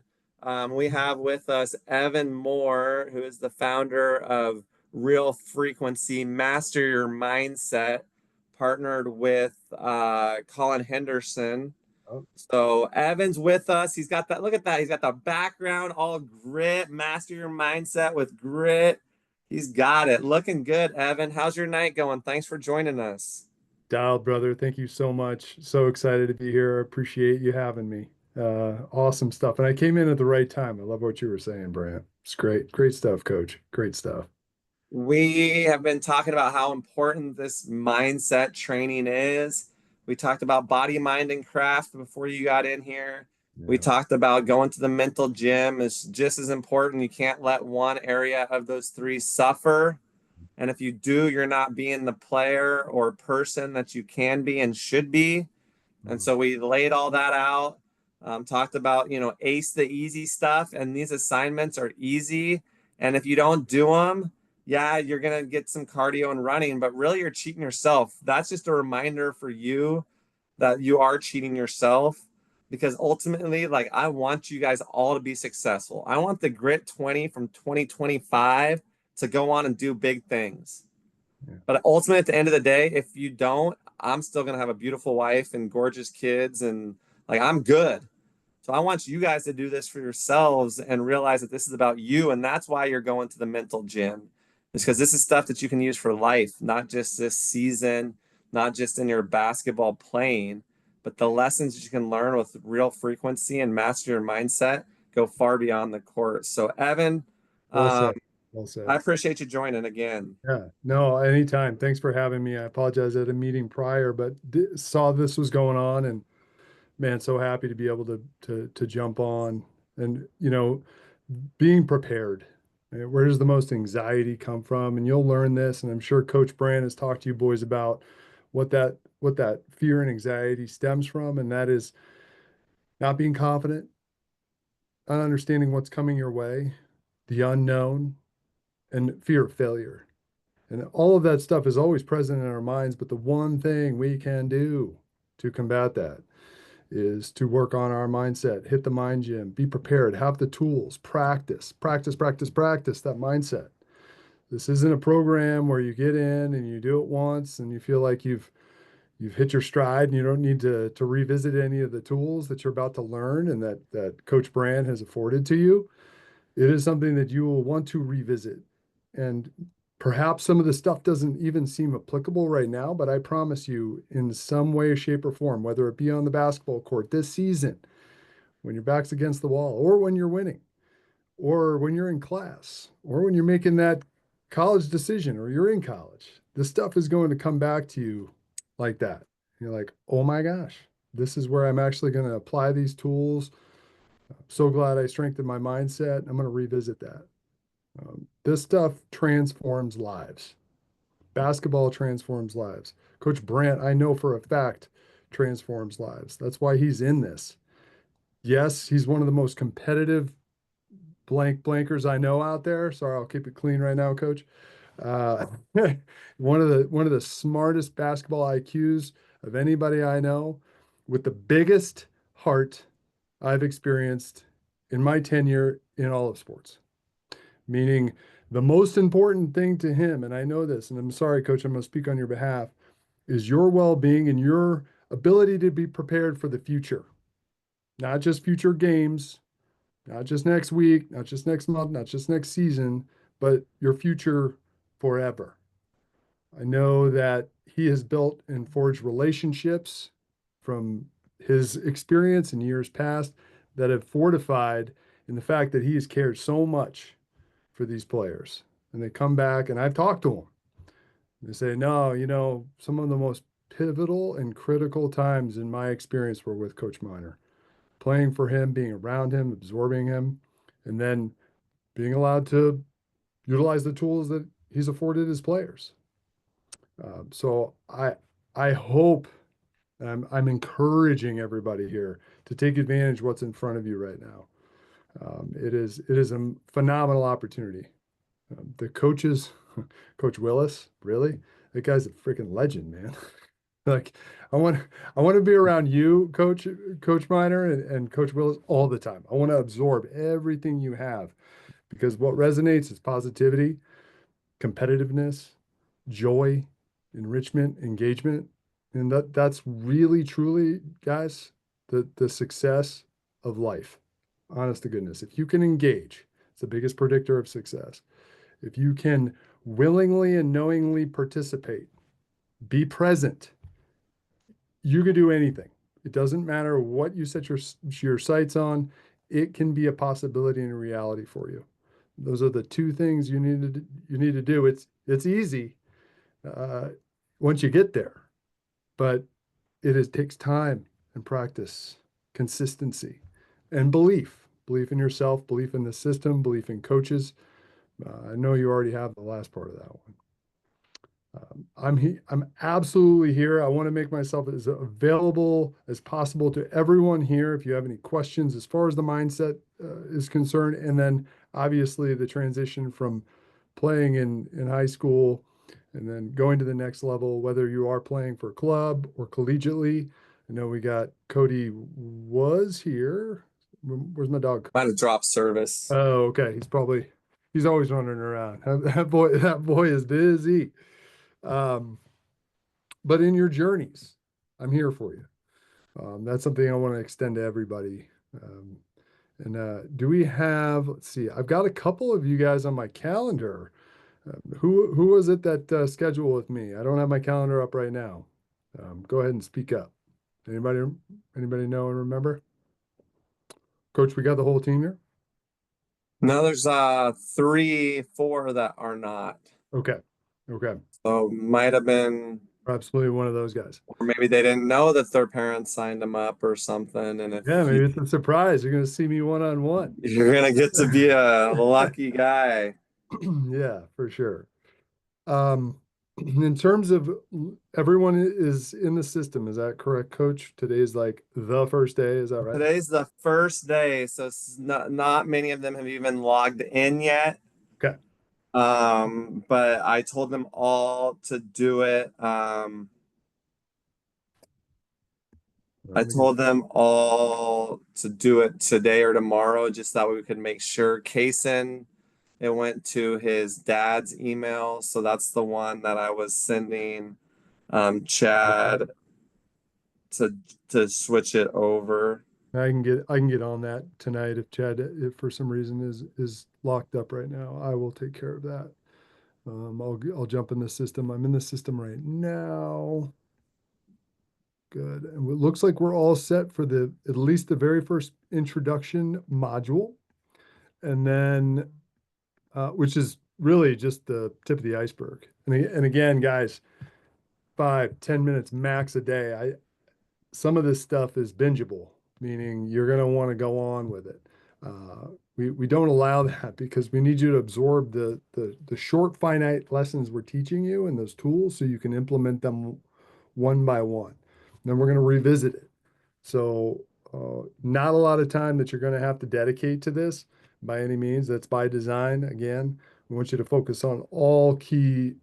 We have with us Evan Moore, who is the founder of Real Frequency, Master Your Mindset, partnered with Colin Henderson. So Evan's with us. He's got that. Look at that. He's got the background, all grit, master your mindset with grit. He's got it. Looking good, Evan. How's your night going? Thanks for joining us. Dialed, brother. Thank you so much. So excited to be here. Appreciate you having me. Awesome stuff. And I came in at the right time. I love what you were saying, Brant. It's great. Great stuff, coach. Great stuff. We have been talking about how important this mindset training is. We talked about body, mind, and craft before you got in here. Yeah. We talked about going to the mental gym is just as important. You can't let one area of those three suffer. And if you do, you're not being the player or person that you can be and should be. And so we laid all that out, talked about, ace the easy stuff. And these assignments are easy. And if you don't do them, yeah, you're going to get some cardio and running, but really you're cheating yourself. That's just a reminder for you that you are cheating yourself, because ultimately, like, I want you guys all to be successful. I want the Grit 20 from 2025 to go on and do big things. Yeah. But ultimately, at the end of the day, if you don't, I'm still going to have a beautiful wife and gorgeous kids, and like, I'm good. So I want you guys to do this for yourselves and realize that this is about you. And that's why you're going to the mental gym. It's because this is stuff that you can use for life, not just this season, not just in your basketball playing, but the lessons that you can learn with Real Frequency and master your mindset go far beyond the court. So Evan, Well said. Well said. I appreciate you joining again. Yeah, no, anytime. Thanks for having me. I apologize at a meeting prior, but saw this was going on, and man, so happy to be able to jump on and being prepared. Where does the most anxiety come from? And you'll learn this, and I'm sure Coach Brand has talked to you boys about what that fear and anxiety stems from, and that is not being confident, not understanding what's coming your way, the unknown, and fear of failure. And all of that stuff is always present in our minds, but the one thing we can do to combat that is to work on our mindset, hit the mind gym, be prepared, have the tools, practice that mindset. This isn't a program where you get in and you do it once and you feel like you've hit your stride and you don't need to revisit any of the tools that you're about to learn and that Coach Brand has afforded to you. It is something that you will want to revisit. And perhaps some of the stuff doesn't even seem applicable right now, but I promise you, in some way, shape, or form, whether it be on the basketball court this season, when your back's against the wall, or when you're winning, or when you're in class, or when you're making that college decision, or you're in college, this stuff is going to come back to you like that. You're like, oh my gosh, this is where I'm actually going to apply these tools. I'm so glad I strengthened my mindset. I'm going to revisit that. This stuff transforms lives. Basketball transforms lives. Coach Brant, I know for a fact, transforms lives. That's why he's in this. Yes, he's one of the most competitive blankers I know out there. Sorry, I'll keep it clean right now, Coach. One of the smartest basketball IQs of anybody I know, with the biggest heart I've experienced in my tenure in all of sports. Meaning the most important thing to him, and I know this, and I'm sorry, Coach, I'm going to speak on your behalf, is your well-being and your ability to be prepared for the future, not just future games, not just next week, not just next month, not just next season, but your future forever. I know that he has built and forged relationships from his experience in years past that have fortified in the fact that he has cared so much for these players. And they come back, and I've talked to them. They say, no, you know, some of the most pivotal and critical times in my experience were with Coach Miner. Playing for him, being around him, absorbing him, and then being allowed to utilize the tools that he's afforded his players. So I hope, I'm encouraging everybody here to take advantage of what's in front of you right now. It is a phenomenal opportunity. The coaches, Coach Willis, really, that guy's a freaking legend, man. Like I want to be around you, Coach Miner, and Coach Willis all the time. I want to absorb everything you have, because what resonates is positivity, competitiveness, joy, enrichment, engagement. And that's really, truly, guys, the success of life. Honest to goodness. If you can engage, it's the biggest predictor of success. If you can willingly and knowingly participate, be present, you can do anything. It doesn't matter what you set your sights on. It can be a possibility and a reality for you. Those are the two things you need to do. It's easy once you get there, but takes time and practice, consistency, and belief in yourself, belief in the system, belief in coaches. I know you already have the last part of that one. I'm absolutely here. I want to make myself as available as possible to everyone here. If you have any questions as far as the mindset is concerned, and then obviously the transition from playing in high school and then going to the next level, whether you are playing for club or collegiately. I know we got Cody was here. Where's my dog? Might have dropped service. Oh, okay. He's always running around. That boy is busy. But in your journeys, I'm here for you. That's something I want to extend to everybody. Do we have, let's see, I've got a couple of you guys on my calendar. Who was it that scheduled with me? I don't have my calendar up right now. Go ahead and speak up. Anybody know and remember? Coach, we got the whole team here? No, there's 3, 4 that are not. Okay. So might have been, Absolutely one of those guys. or maybe they didn't know that their parents signed them up or something. And if Yeah, maybe it's a surprise. You're going to see me one-on-one. you're gonna get to be a lucky guy. Yeah, for sure. In terms of everyone is in the system, is that correct, Coach? Today is like the first day, is that right? Today's the first day, so not many of them have even logged in yet. Okay. But I told them all to do it. I told them all to do it today or tomorrow, just that way we could make sure. Kaysen, it went to his dad's email, so that's the one that I was sending Chad to switch it over. I can get on that tonight if Chad, if for some reason is locked up right now. I will take care of that. I'll jump in the system. I'm in the system right now. Good. And it looks like we're all set for at least the very first introduction module. And then, which is really just the tip of the iceberg. And again, guys, 5-10 minutes max a day. Some of this stuff is bingeable, meaning you're going to want to go on with it. We don't allow that because we need you to absorb the short, finite lessons we're teaching you and those tools so you can implement them one by one. Then we're going to revisit it. So not a lot of time that you're going to have to dedicate to this by any means. That's by design. Again, we want you to focus on all key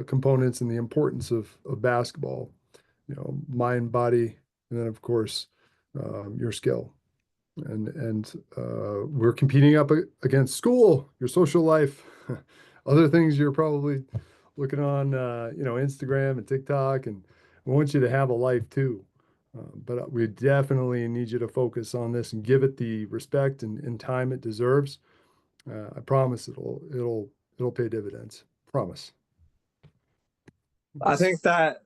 components and the importance of basketball, mind, body, and then of course your skill. And we're competing up against school, your social life, other things you're probably looking on, Instagram and TikTok, and we want you to have a life too. But we definitely need you to focus on this and give it the respect and time it deserves. I promise it'll pay dividends. Promise. I think that,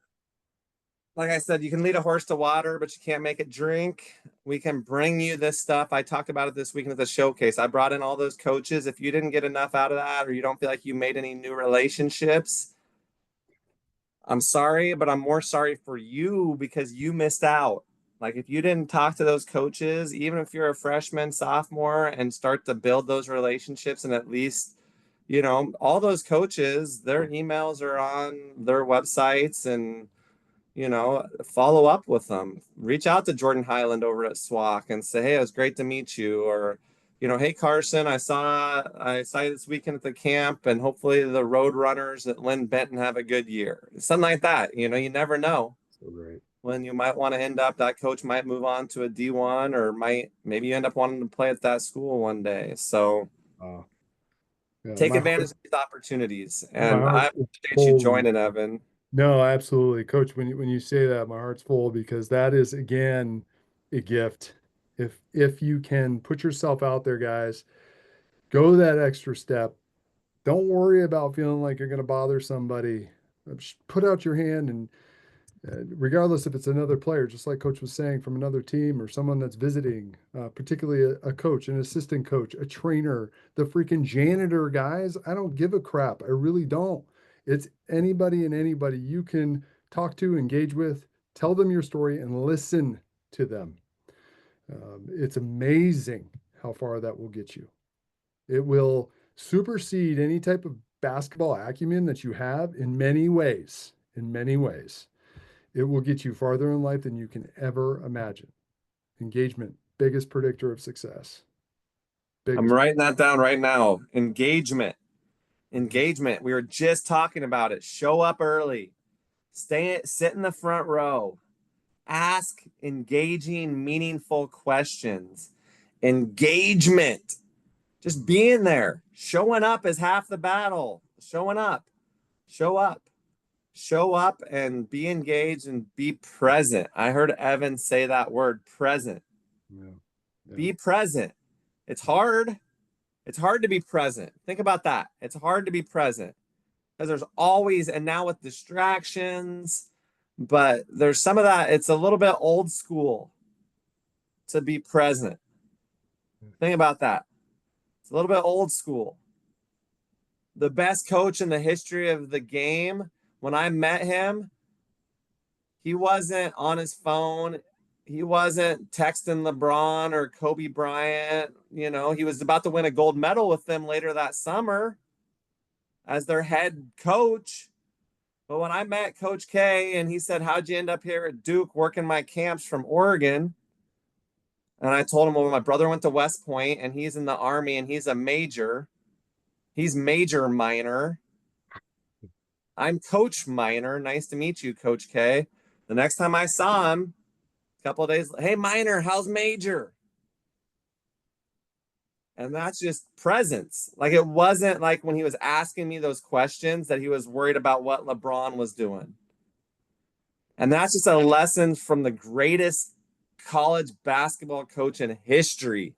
like I said, you can lead a horse to water, but you can't make it drink. We can bring you this stuff. I talked about it this weekend at the showcase. I brought in all those coaches. If you didn't get enough out of that, or you don't feel like you made any new relationships, I'm sorry, but I'm more sorry for you because you missed out. Like if you didn't talk to those coaches, even if you're a freshman, sophomore, and start to build those relationships, and at least, all those coaches, their emails are on their websites, and follow up with them. Reach out to Jordan Highland over at SWAC and say, hey, it was great to meet you. Or, hey, Carson, I saw you this weekend at the camp, and hopefully the Road Runners at Lynn Benton have a good year. Something like that. You never know. So great. When you might want to end up, that coach might move on to a D1, or maybe you end up wanting to play at that school one day. So Yeah, take my advantage heart- of these opportunities. my And I heart is appreciate you full. joining, Evan. No, absolutely. Coach, when you say that, my heart's full because that is again a gift. If you can put yourself out there, guys, go that extra step. Don't worry about feeling like you're going to bother somebody. Just put out your hand and regardless if it's another player, just like Coach was saying, from another team or someone that's visiting, particularly a coach, an assistant coach, a trainer, the freaking janitor, guys. I don't give a crap. I really don't. It's anybody and anybody you can talk to, engage with, tell them your story, and listen to them. It's amazing how far that will get you. It will supersede any type of basketball acumen that you have in many ways. In many ways. It will get you farther in life than you can ever imagine. Engagement, biggest predictor of success. I'm writing that down right now. Engagement. Engagement. We were just talking about it. Show up early. Sit in the front row. Ask engaging, meaningful questions. Engagement. Just being there. Showing up is half the battle. Showing up. Show up. Show up and be engaged and be present. I heard Evan say that word, present. Yeah. Be present. It's hard. It's hard to be present. Think about that. It's hard to be present because there's always, and now with distractions, but there's some of that. It's a little bit old school to be present. Think about that. It's a little bit old school. The best coach in the history of the game, when I met him, he wasn't on his phone. He wasn't texting LeBron or Kobe Bryant. He was about to win a gold medal with them later that summer as their head coach. But when I met Coach K and he said, how'd you end up here at Duke working my camps from Oregon? And I told him, well, my brother went to West Point and he's in the Army and he's a major. He's major minor. I'm Coach Minor. Nice to meet you, Coach K. The next time I saw him, a couple of days, hey, Minor, how's Major? And that's just presence. Like it wasn't like when he was asking me those questions that he was worried about what LeBron was doing. And that's just a lesson from the greatest college basketball coach in history.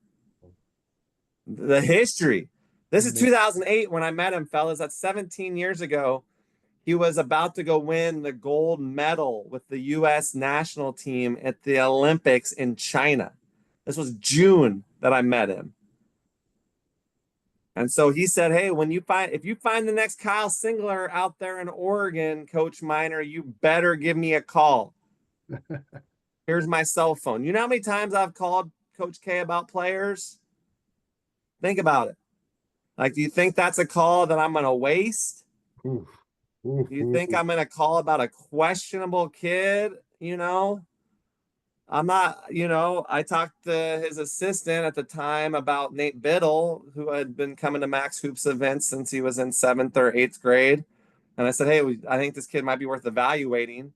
The history. This is 2008 when I met him, fellas. That's 17 years ago. He was about to go win the gold medal with the U.S. national team at the Olympics in China. This was June that I met him. And so he said, hey, if you find the next Kyle Singler out there in Oregon, Coach Minor, you better give me a call. Here's my cell phone. You know how many times I've called Coach K about players? Think about it. Like, do you think that's a call that I'm going to waste? Do you think I'm going to call about a questionable kid? I'm not, I talked to his assistant at the time about Nate Biddle, who had been coming to Max Hoops events since he was in 7th or 8th grade. And I said, hey, I think this kid might be worth evaluating.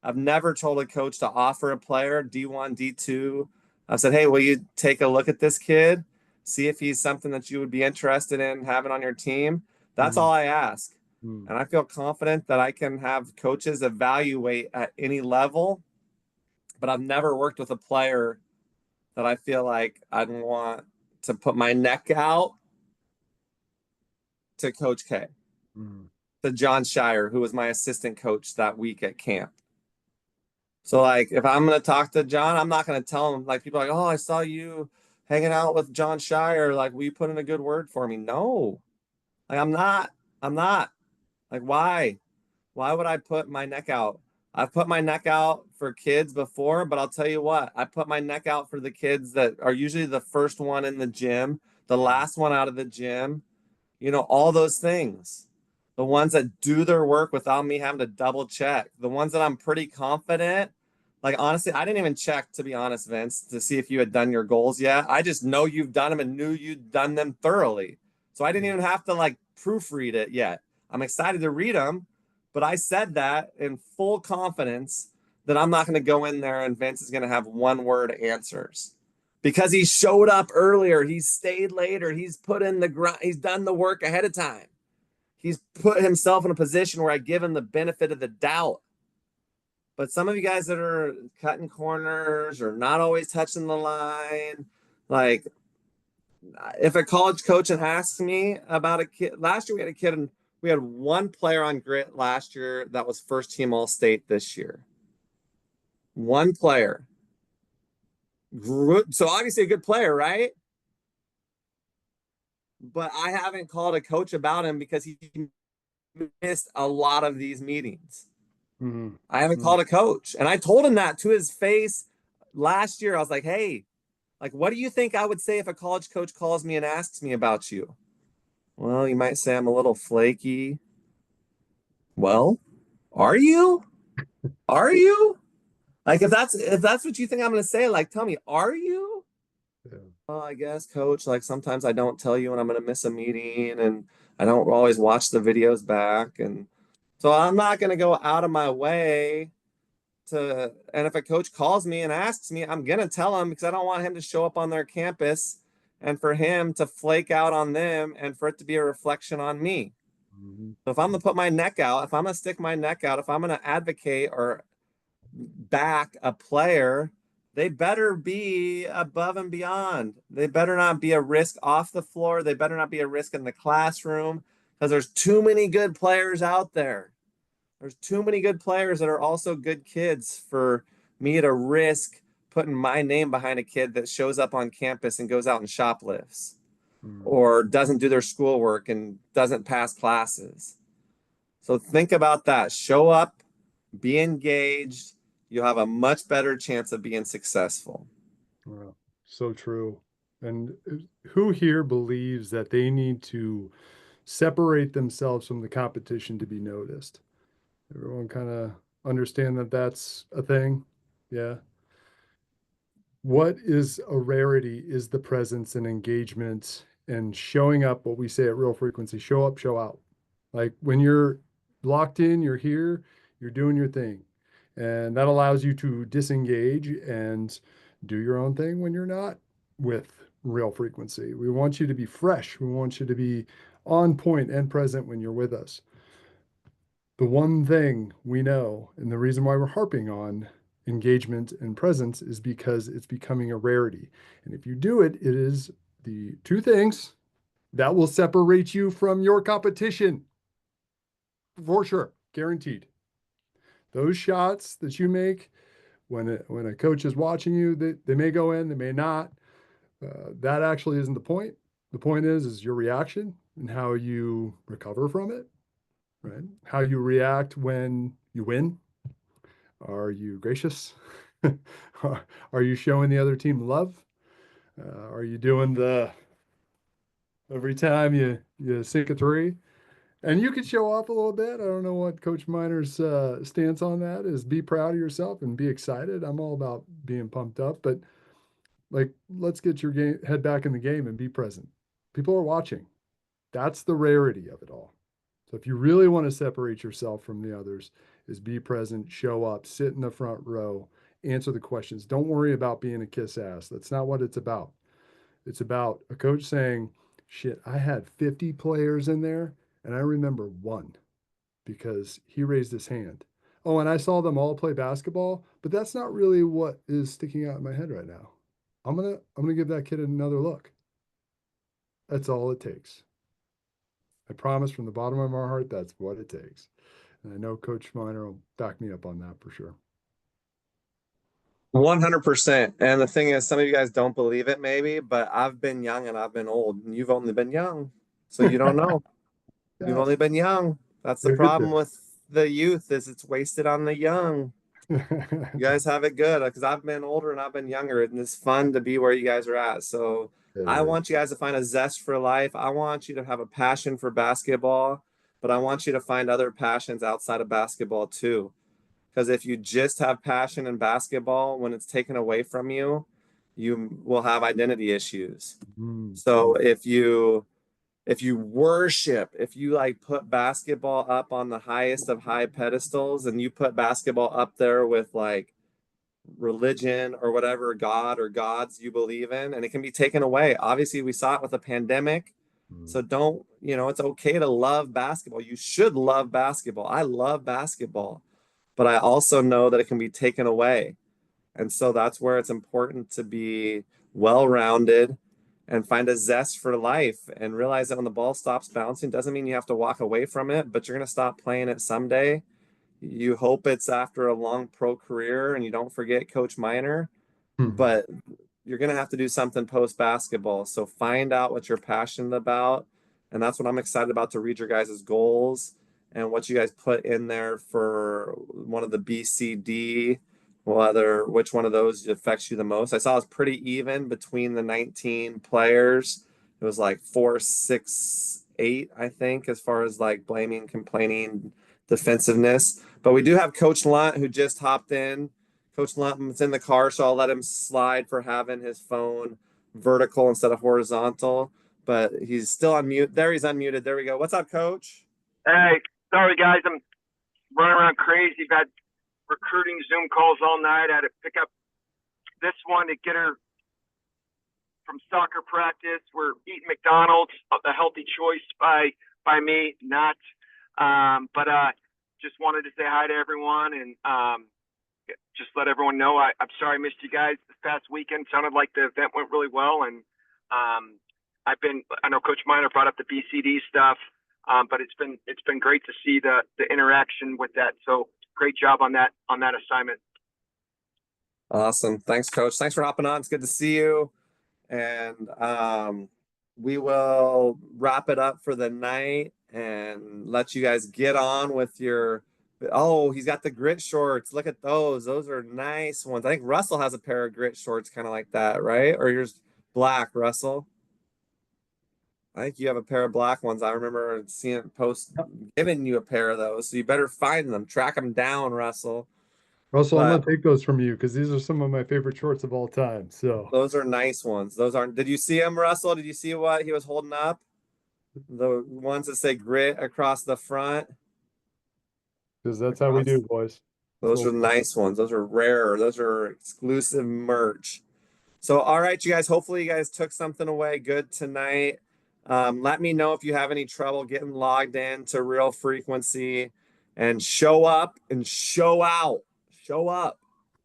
I've never told a coach to offer a player, D1, D2. I said, hey, will you take a look at this kid? See if he's something that you would be interested in having on your team. That's all I ask. And I feel confident that I can have coaches evaluate at any level but I've never worked with a player that I feel like I'd want to put my neck out to Coach K, to John Shire, who was my assistant coach that week at camp. So like if I'm gonna talk to John, I'm not gonna tell him like people are like, oh, I saw you hanging out with John Shire. Like, will you put in a good word for me? No. Like I'm not. Like, why? Why would I put my neck out? I've put my neck out for kids before, but I'll tell you what, I put my neck out for the kids that are usually the first one in the gym, the last one out of the gym, all those things. The ones that do their work without me having to double check, the ones that I'm pretty confident. Like, honestly, I didn't even check, to be honest, Vince, to see if you had done your goals yet. I just know you've done them and knew you'd done them thoroughly. So I didn't even have to like proofread it yet. I'm excited to read them, but I said that in full confidence that I'm not going to go in there and Vince is going to have one word answers because he showed up earlier. He's stayed later. He's put in the grind. He's done the work ahead of time. He's put himself in a position where I give him the benefit of the doubt. But some of you guys that are cutting corners or not always touching the line, like if a college coach asks me about a kid, last year we had a kid and we had one player on Grit last year that was first team All State this year. One player. So obviously a good player, right? But I haven't called a coach about him because he missed a lot of these meetings. I haven't called a coach. And I told him that to his face last year. I was like, hey, like, what do you think I would say if a college coach calls me and asks me about you? Well, you might say I'm a little flaky. Well, are you? Are you? Like, if that's what you think I'm gonna say, like, tell me, are you? Yeah. Well, I guess, coach, like sometimes I don't tell you when I'm gonna miss a meeting and I don't always watch the videos back. And so I'm not gonna go out of my way and if a coach calls me and asks me, I'm gonna tell him because I don't want him to show up on their campus and for him to flake out on them and for it to be a reflection on me. So if I'm gonna put my neck out, if I'm gonna stick my neck out, if I'm gonna advocate or back a player, they better be above and beyond. They better not be a risk off the floor. They better not be a risk in the classroom because there's too many good players out there. There's too many good players that are also good kids for me to risk putting my name behind a kid that shows up on campus and goes out and shoplifts or doesn't do their schoolwork and doesn't pass classes. So think about that. Show up, be engaged. You'll have a much better chance of being successful. Wow, so true. And who here believes that they need to separate themselves from the competition to be noticed? Everyone kind of understand that that's a thing? Yeah. What is a rarity is the presence and engagement and showing up, what we say at Real Frequency, show up, show out. Like when you're locked in, you're here, you're doing your thing. And that allows you to disengage and do your own thing when you're not with Real Frequency. We want you to be fresh. We want you to be on point and present when you're with us. The one thing we know, and the reason why we're harping on engagement and presence is because it's becoming a rarity. And if you do it, it is the two things that will separate you from your competition. For sure, guaranteed. Those shots that you make when a coach is watching you, they may go in, they may not. That actually isn't the point. The point is your reaction and how you recover from it, right? How you react when you win. Are you gracious? Are you showing the other team love? Are you doing the every time you sink a three? And you could show off a little bit. I don't know what Coach Miner's stance on that is. Be proud of yourself and be excited. I'm all about being pumped up, but like, let's get your head back in the game and be present. People are watching. That's the rarity of it all. So if you really want to separate yourself from the others, is be present, show up, sit in the front row, answer the questions. Don't worry about being a kiss ass. That's not what it's about. It's about a coach saying, shit, I had 50 players in there and I remember one because he raised his hand. Oh, and I saw them all play basketball, but that's not really what is sticking out in my head right now. I'm gonna give that kid another look. That's all it takes. I promise from the bottom of my heart, that's what it takes. And I know Coach Miner will back me up on that for sure. 100%. And the thing is, some of you guys don't believe it, maybe, but I've been young and I've been old, and you've only been young, so you don't know. You've only been young. That's the They're good problem with the youth, is it's wasted on the young. there. You guys have it good, because I've been older and I've been younger, and it's fun to be where you guys are at. So I want you guys to find a zest for life. I want you to have a passion for basketball, but I want you to find other passions outside of basketball too. Because if you just have passion in basketball, when it's taken away from you, you will have identity issues. So if you worship, if you like put basketball up on the highest of high pedestals, and you put basketball up there with like religion or whatever God or gods you believe in, and it can be taken away. Obviously, we saw it with the pandemic. So don't, it's okay to love basketball. You should love basketball. I love basketball, but I also know that it can be taken away. And so that's where it's important to be well-rounded and find a zest for life, and realize that when the ball stops bouncing, doesn't mean you have to walk away from it, but you're going to stop playing it someday. You hope it's after a long pro career and you don't forget Coach Miner, but you're going to have to do something post basketball. So find out what you're passionate about. And that's what I'm excited about, to read your guys' goals and what you guys put in there for one of the BCD, which one of those affects you the most. I saw it was pretty even between the 19 players. It was like 4, 6, 8, I think, as far as like blaming, complaining, defensiveness. But we do have Coach Lunt, who just hopped in. Coach Lunt's in the car, so I'll let him slide for having his phone vertical instead of horizontal. But he's still on mute. There, he's unmuted. There we go. What's up, Coach? Hey, sorry guys, I'm running around crazy. I've had recruiting Zoom calls all night. I had to pick up this one to get her from soccer practice. We're eating McDonald's, a healthy choice by me, not. But just wanted to say hi to everyone, and just let everyone know I'm sorry I missed you guys this past weekend. Sounded like the event went really well, and I know Coach Miner brought up the BCD stuff, but it's been great to see the interaction with that. So great job on that assignment. Awesome. Thanks, Coach. Thanks for hopping on. It's good to see you. And we will wrap it up for the night and let you guys get on with your. Oh, he's got the grit shorts. Look at those. Those are nice ones. I think Russell has a pair of grit shorts kind of like that, right? Or yours black, Russell? I think you have a pair of black ones. I remember seeing it post giving you a pair of those. So you better find them. Track them down, Russell. Russell, I'm But gonna take those from you because these are some of my favorite shorts of all time. So those are nice ones. Those aren't. Did you see him, Russell? Did you see what he was holding up? The ones that say grit across the front. because that's how we do, boys. Those Cool. are nice ones. Those are rare. Those are exclusive merch. So, all right, you guys, hopefully you guys took something away good tonight. Let me know if you have any trouble getting logged in to Real Frequency, and show up and show out. Show up.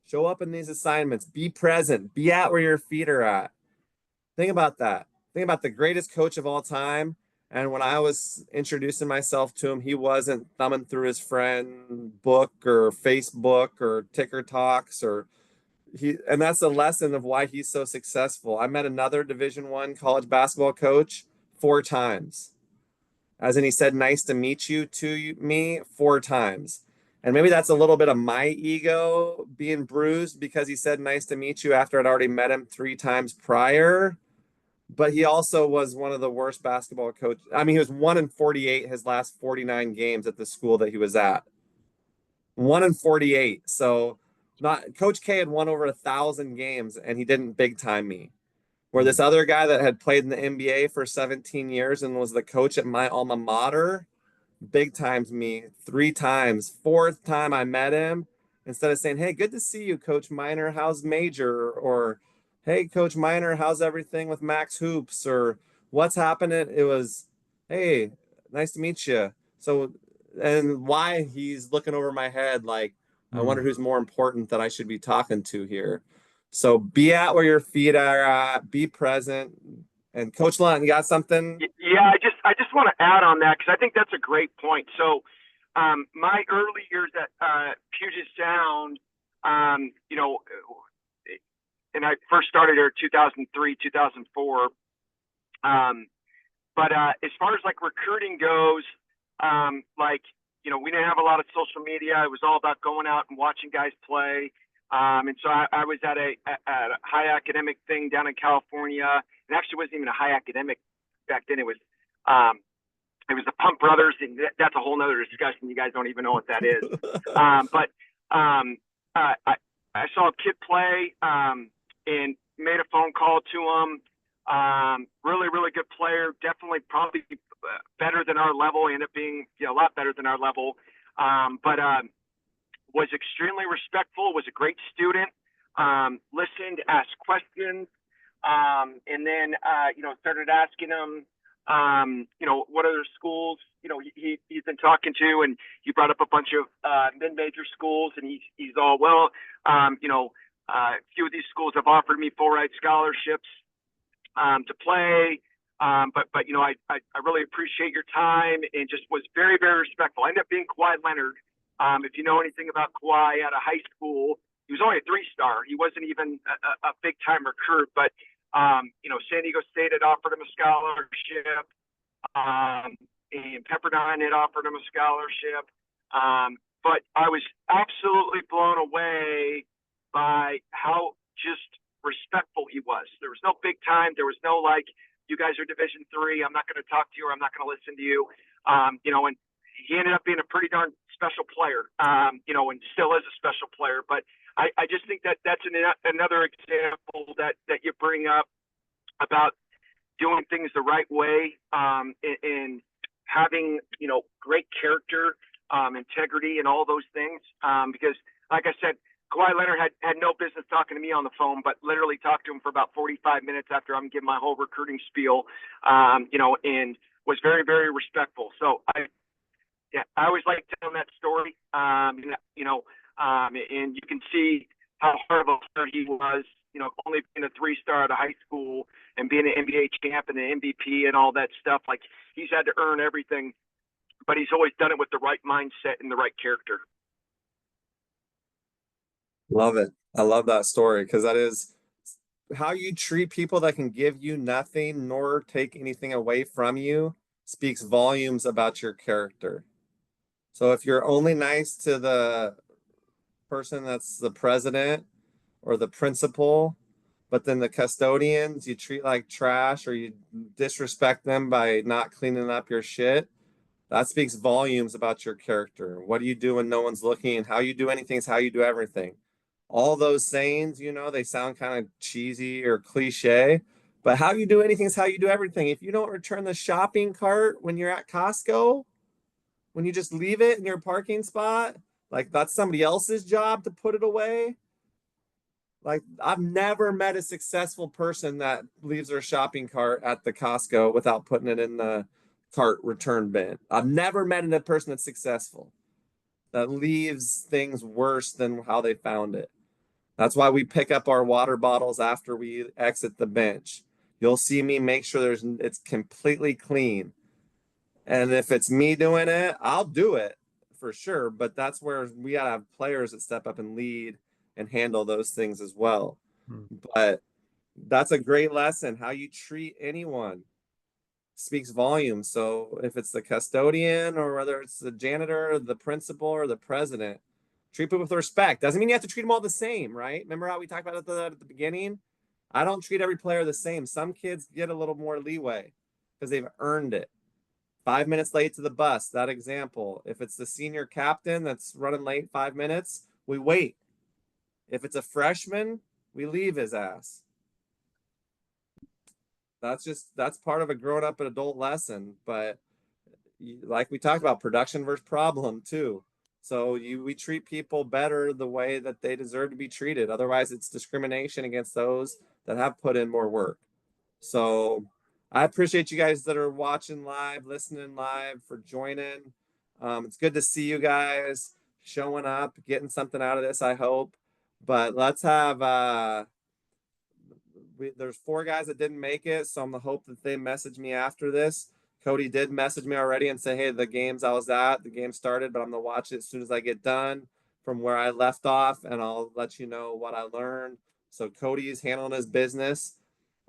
Show up in these assignments. Be present. Be at where your feet are at. Think about that. Think about the greatest coach of all time. And when I was introducing myself to him, he wasn't thumbing through his friend book or Facebook or Ticker Talks, or and that's the lesson of why he's so successful. I met another Division I college basketball coach 4 times. As in, he said, "Nice to meet you" to me 4 times. And maybe that's a little bit of my ego being bruised, because he said "nice to meet you" after I'd already met him 3 times prior. But he also was one of the worst basketball coaches. I mean, he was 1-48 his last 49 games at the school that he was at. 1-48. So not Coach K had won over 1,000 games, and he didn't big time me. Where this other guy that had played in the NBA for 17 years and was the coach at my alma mater, big times me 3 times. 4th time I met him, instead of saying, "Hey, good to see you, Coach Miner. How's Major?" or "Hey, Coach Miner, how's everything with Max Hoops?" or "What's happening?" It was, "Hey, nice to meet you." So and why he's looking over my head like, I wonder who's more important that I should be talking to here. So be at where your feet are at, be present. And Coach Lunt, you got something? Yeah, I just want to add on that because I think that's a great point. So, my early years at Puget Sound, you know, and I first started there 2003, 2004. But as far as like recruiting goes, like, you know, we didn't have a lot of social media. It was all about going out and watching guys play. And so I was at a high academic thing down in California. It actually wasn't even a high academic back then. It was the Pump Brothers, and that's a whole nother discussion. You guys don't even know what that is. But I saw a kid play and made a phone call to him. Really, really good player. Definitely, probably better than our level. Ended up being a lot better than our level. But was extremely respectful. Was a great student. Listened, asked questions, and then started asking him, what other schools he's been talking to, and he brought up a bunch of mid-major schools, and he's all, well, a few of these schools have offered me full ride scholarships to play. But I really appreciate your time, and just was very, very respectful. I ended up being Kawhi Leonard. If you know anything about Kawhi out of high school, he was only a 3-star. He wasn't even a big time recruit, but San Diego State had offered him a scholarship. And Pepperdine had offered him a scholarship. But I was absolutely blown away by how just respectful he was. There was no big time. There was no like, you guys are Division III. I'm not going to talk to you, or I'm not going to listen to you. And he ended up being a pretty darn special player, and still is a special player. But I just think that that's another example that you bring up about doing things the right way, and having, great character, integrity, and all those things. Because, like I said, Kawhi Leonard had no business talking to me on the phone, but literally talked to him for about 45 minutes after I'm giving my whole recruiting spiel, and was very, very respectful. So I always like telling that story, and you can see how hard of a player he was, only being a 3-star out of high school and being an NBA champ and an MVP and all that stuff. Like, he's had to earn everything, but he's always done it with the right mindset and the right character. Love it. I love that story because that is how you treat people that can give you nothing nor take anything away from you speaks volumes about your character. So if you're only nice to the person that's the president or the principal, but then the custodians you treat like trash, or you disrespect them by not cleaning up your shit, that speaks volumes about your character. What do you do when no one's looking? How you do anything is how you do everything. All those sayings, they sound kind of cheesy or cliche, but how you do anything is how you do everything. If you don't return the shopping cart when you're at Costco, when you just leave it in your parking spot, like that's somebody else's job to put it away. Like, I've never met a successful person that leaves their shopping cart at the Costco without putting it in the cart return bin. I've never met a person that's successful that leaves things worse than how they found it. That's why we pick up our water bottles after we exit the bench. You'll see me make sure it's completely clean. And if it's me doing it, I'll do it for sure. But that's where we gotta have players that step up and lead and handle those things as well. But that's a great lesson. How you treat anyone speaks volumes. So if it's the custodian, or whether it's the janitor, or the principal, or the president, treat people with respect. Doesn't mean you have to treat them all the same, right? Remember how we talked about it at the beginning? I don't treat every player the same. Some kids get a little more leeway because they've earned it. 5 minutes late to the bus, that example. If it's the senior captain that's running late 5 minutes, we wait. If it's a freshman, we leave his ass. That's part of a grown up and adult lesson. But like we talked about, production versus problem too. So we treat people better the way that they deserve to be treated. Otherwise, it's discrimination against those that have put in more work. So I appreciate you guys that are watching live, listening live, for joining. It's good to see you guys showing up, getting something out of this, I hope. But let's have there's 4 guys that didn't make it, so I'm gonna hope that they message me after this. Cody did message me already and say, hey, the games I was at, the game started, but I'm gonna watch it as soon as I get done from where I left off, and I'll let you know what I learned. So Cody's handling his business.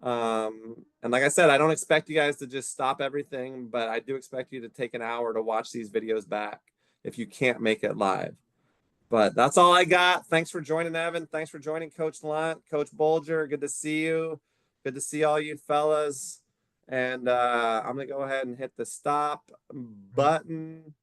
And like I said, I don't expect you guys to just stop everything, but I do expect you to take an hour to watch these videos back if you can't make it live. But that's all I got. Thanks for joining, Evan. Thanks for joining, Coach Lunt, Coach Bolger. Good to see you. Good to see all you fellas. And I'm going to go ahead and hit the stop button.